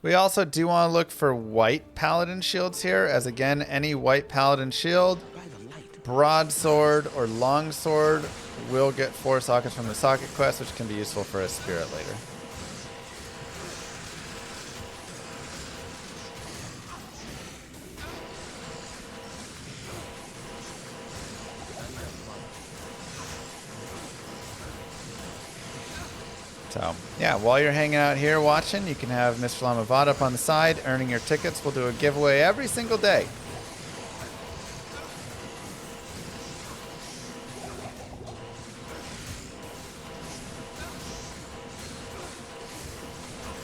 We also do want to look for white paladin shields here, as again, any white paladin shield, By the light. broadsword or longsword will get 4 sockets from the socket quest, which can be useful for a spirit later. So, yeah, while you're hanging out here watching, you can have Mr. Lamavad up on the side, earning your tickets. We'll do a giveaway every single day.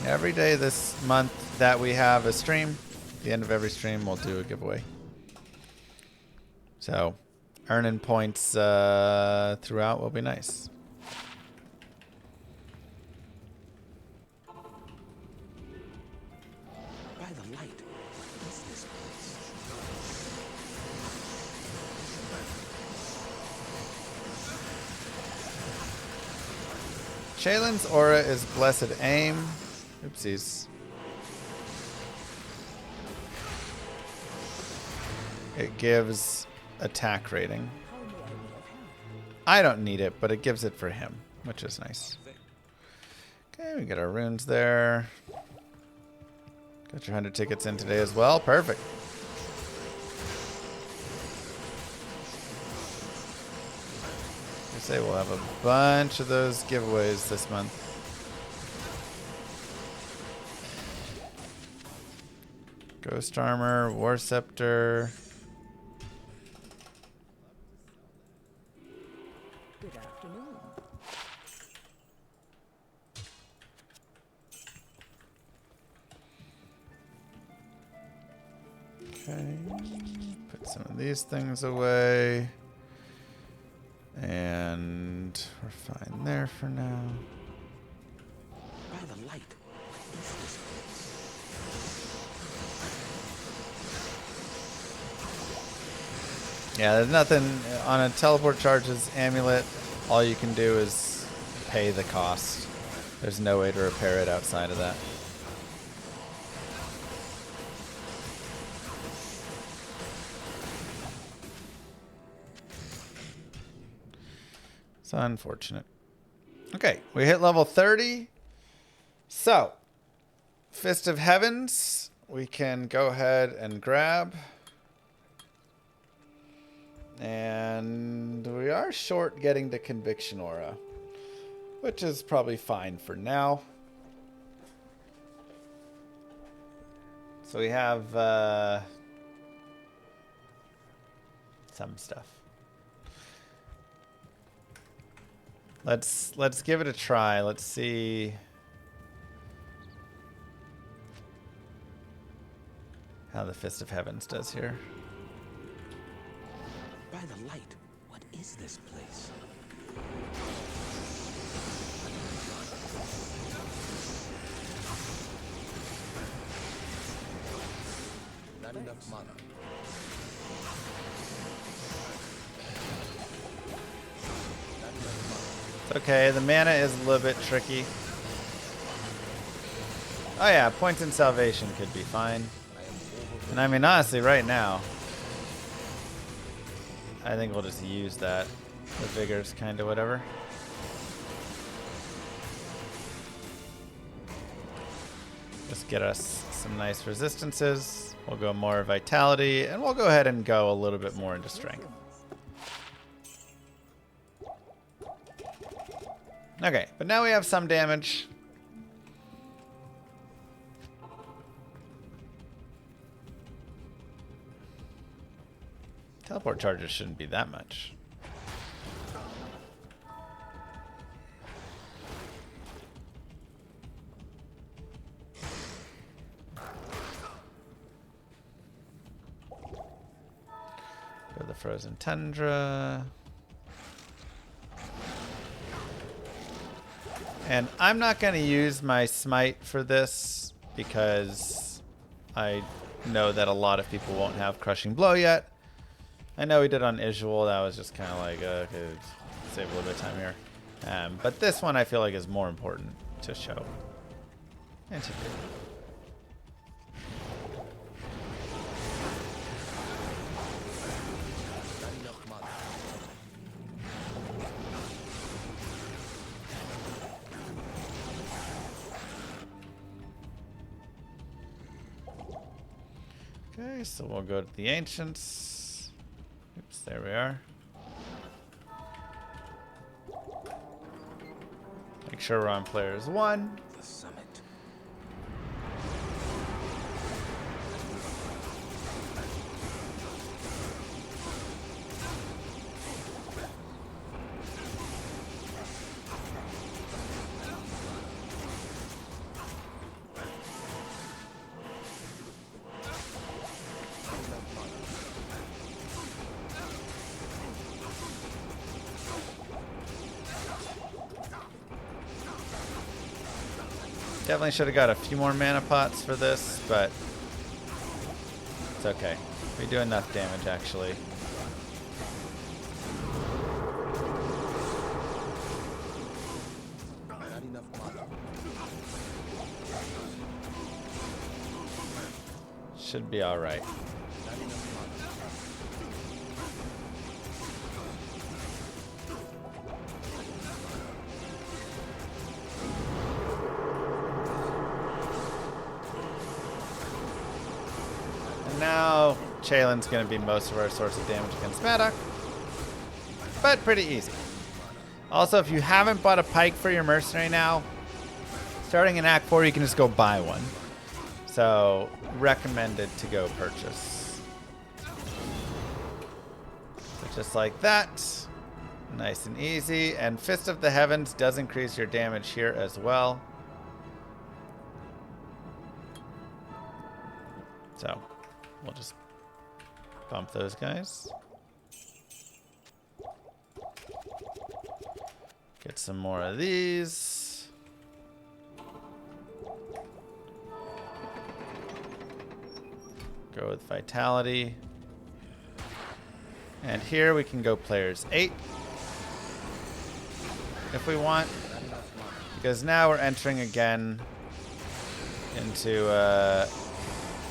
Every day this month that we have a stream, at the end of every stream, we'll do a giveaway. So, earning points throughout will be nice. By the light, what is this place? Shaylin's aura is blessed aim. Oopsies. It gives attack rating. I don't need it, but it gives it for him, which is nice. Okay, we get our runes there. Got your 100 tickets in today as well. Perfect. I say we'll have a bunch of those giveaways this month. Ghost armor, war scepter. Good afternoon. Okay. Put some of these things away. And we're fine there for now. By the light, what is this place? Yeah, there's nothing on a teleport charges amulet. All you can do is pay the cost. There's no way to repair it outside of that. It's unfortunate. Okay, we hit level 30. So, Fist of Heavens, we can go ahead and grab. And we are short getting to Conviction Aura, which is probably fine for now. So we have some stuff. Let's give it a try. Let's see how the Fist of Heavens does here. By the light, what is this place? Not enough mana. It's okay. The mana is a little bit tricky. Oh yeah, points in salvation could be fine. And I mean, honestly, right now, I think we'll just use that. The vigor's kind of whatever. Just get us some nice resistances. We'll go more vitality, and we'll go ahead and go a little bit more into strength. Okay, but now we have some damage. Teleport charges shouldn't be that much. Go to the frozen tundra. And I'm not going to use my smite for this because I know that a lot of people won't have crushing blow yet. I know we did on Isual. That was just kind of like, okay, save a little bit of time here. But this one I feel like is more important to show and to do. Okay, so we'll go to the Ancients. Oops, there we are. Make sure we're on players 1. The summit. Definitely should have got a few more mana pots for this, but it's okay. We do enough damage, actually. Not enough mana. Should be alright. Not enough mana. And now, Chalen's going to be most of our source of damage against Maddock. But pretty easy. Also, if you haven't bought a pike for your mercenary now, starting in Act 4, you can just go buy one. So, recommended to go purchase. So just like that. Nice and easy. And Fist of the Heavens does increase your damage here as well. So, we'll just bump those guys. Get some more of these. Go with Vitality. And here we can go players 8. If we want. Because now we're entering again into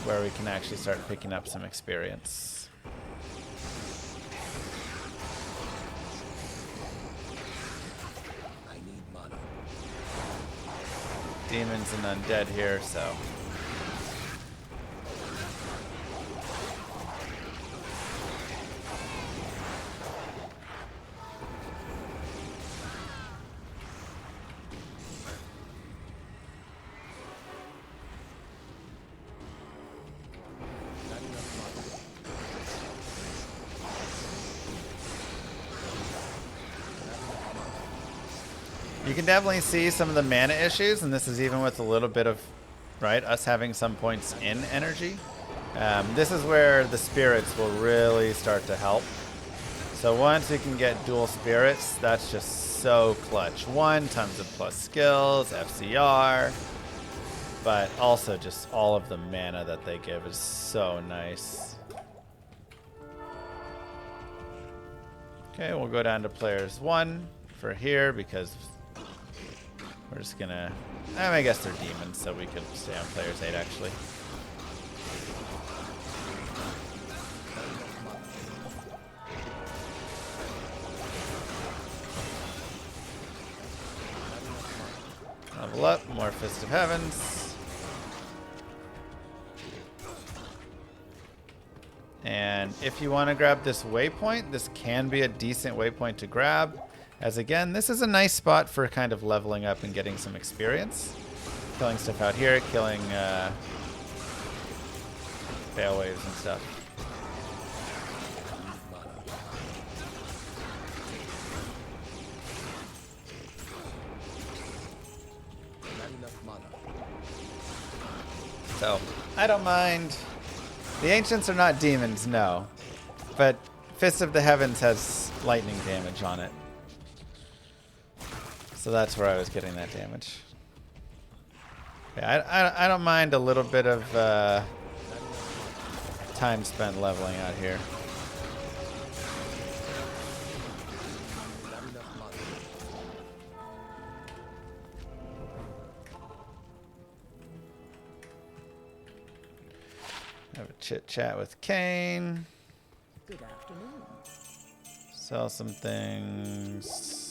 where we can actually start picking up some experience. I need mana. Demons and undead here, so. Not enough mana. You can definitely see some of the mana issues, and this is even with a little bit of, right, us having some points in energy. This is where the spirits will really start to help. So once we can get dual spirits, that's just so clutch. One, tons of plus skills, FCR, but also just all of the mana that they give is so nice. Okay, we'll go down to players 1 for here because we're just gonna, I guess they're demons, so we could stay on players 8 actually. Level up, more Fist of Heavens. And if you want to grab this waypoint, this can be a decent waypoint to grab. As again, this is a nice spot for kind of leveling up and getting some experience. Killing stuff out here, killing fail waves and stuff. Not enough mana. So, I don't mind. The Ancients are not demons, no. But Fist of the Heavens has lightning damage on it. So that's where I was getting that damage. Yeah, I don't mind a little bit of time spent leveling out here. Not enough mana. Have a chit chat with Kane. Good afternoon. Sell some things.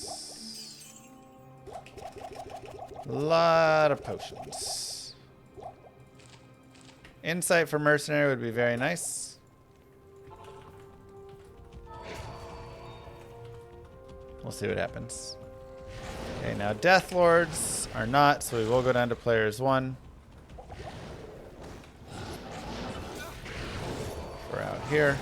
A lot of potions. Insight for Mercenary would be very nice. We'll see what happens. Okay, now Death Lords are not, so we will go down to players 1. We're out here.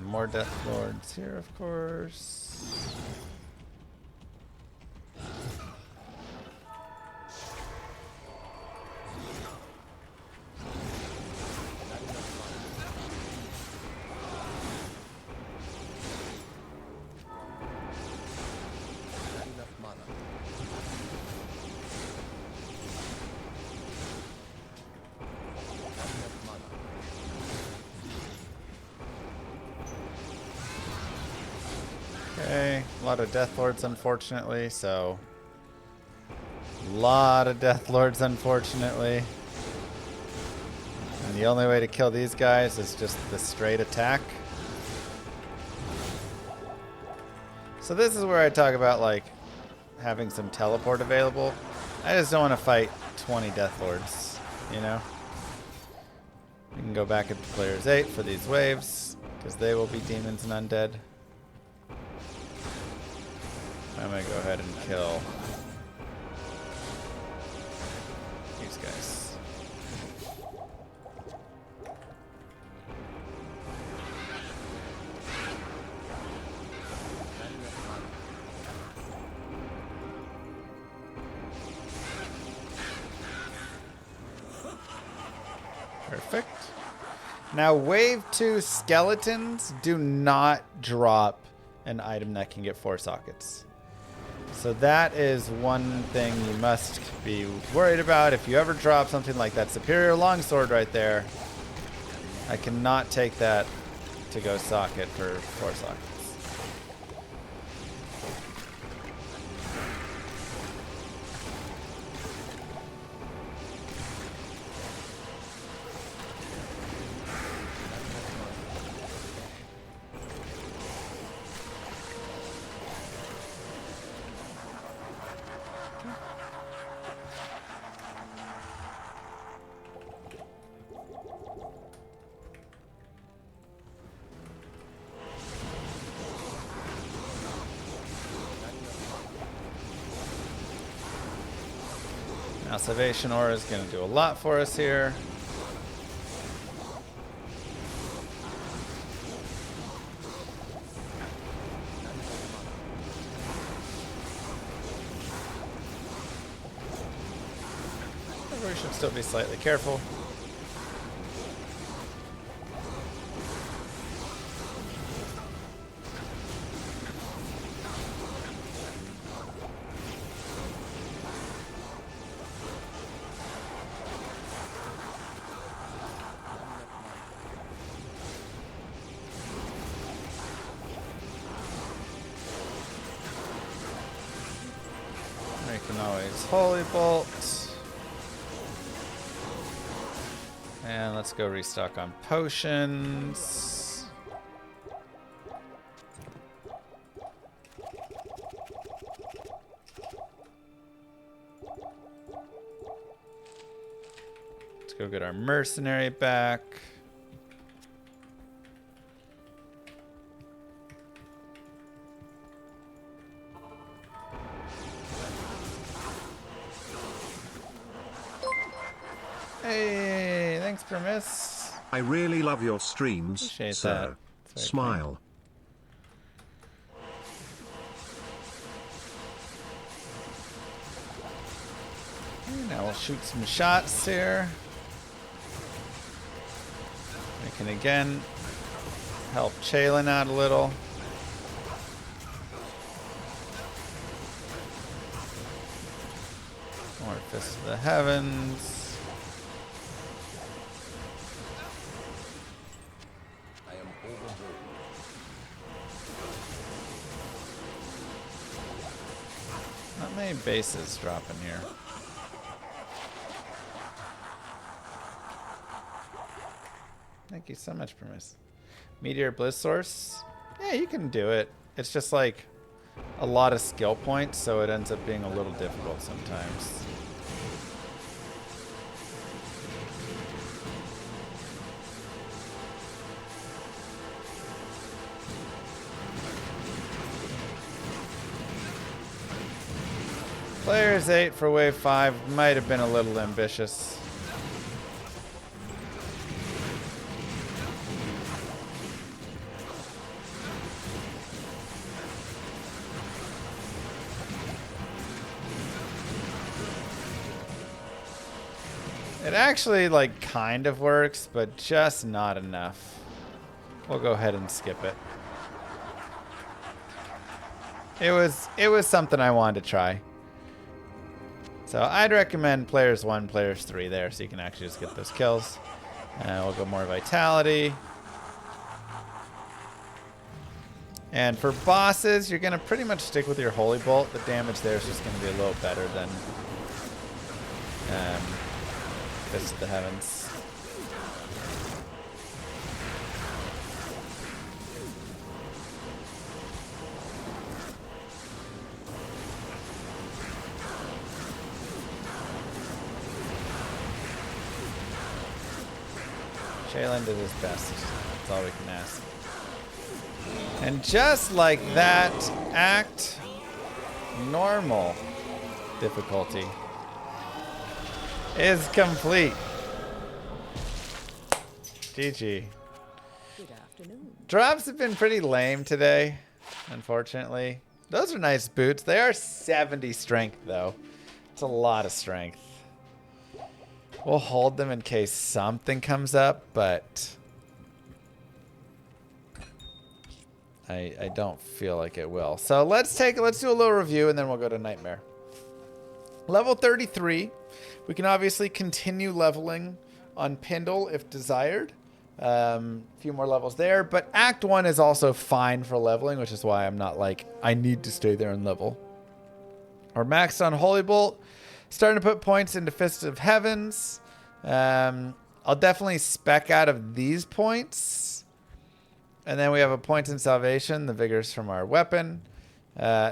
More Death Lords here, of course. Okay, a lot of Death Lords, unfortunately, so... A lot of Death Lords, unfortunately. And the only way to kill these guys is just the straight attack. So this is where I talk about, like, having some teleport available. I just don't want to fight 20 Death Lords, you know? We can go back into Players 8 for these waves, because they will be demons and undead. I'm going to go ahead and kill these guys. Perfect. Now, wave 2 skeletons do not drop an item that can get 4 sockets. So that is one thing you must be worried about. If you ever drop something like that superior longsword right there, I cannot take that to go socket for 4 sockets. Now Salvation Aura is going to do a lot for us here. We should still be slightly careful. We can always Holy Bolt. And let's go restock on potions. Let's go get our mercenary back. Hey, thanks, Permiss. I really love your streams, Appreciate sir. that. Smile. Now we'll shoot some shots here. We can again help Chalen out a little. More Fist of the Heavens. I am overburdened. Not many bases dropping here. Thank you so much, Permiss. Meteor Bliss Source? Yeah, you can do it. It's just like a lot of skill points, so it ends up being a little difficult sometimes. Players 8 for wave 5 might have been a little ambitious. It actually, like, kind of works, but just not enough. We'll go ahead and skip it. It was something I wanted to try. So I'd recommend players 1, players 3 there, so you can actually just get those kills. We'll go more vitality. And for bosses, you're going to pretty much stick with your Holy Bolt. The damage there is just going to be a little better than Fist of the Heavens. Shaylin did his best. That's all we can ask. And just like that, act normal difficulty is complete. GG. Good afternoon. Drops have been pretty lame today, unfortunately. Those are nice boots. They are 70 strength, though. It's a lot of strength. We'll hold them in case something comes up, but I don't feel like it will. So let's do a little review and then we'll go to Nightmare. Level 33. We can obviously continue leveling on Pindle if desired. A few more levels there, but Act 1 is also fine for leveling, which is why I'm not like, I need to stay there and level. We're maxed on Holy Bolt. Starting to put points into Fist of Heavens. I'll definitely spec out of these points. And then we have a point in Salvation, the Vigors from our weapon.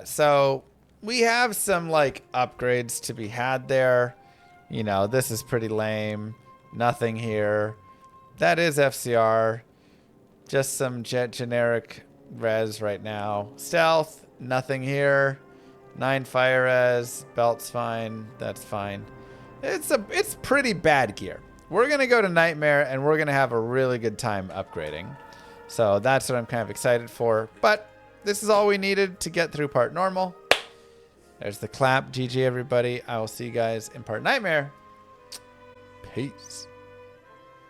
So we have some like upgrades to be had there. You know, this is pretty lame. Nothing here. That is FCR. Just some generic res right now. Stealth, nothing here. 9 fire res, belt's fine, that's fine. It's pretty bad gear. We're gonna go to Nightmare and we're gonna have a really good time upgrading. So that's what I'm kind of excited for. But this is all we needed to get through part normal. There's the clap. GG everybody. I will see you guys in part Nightmare. Peace.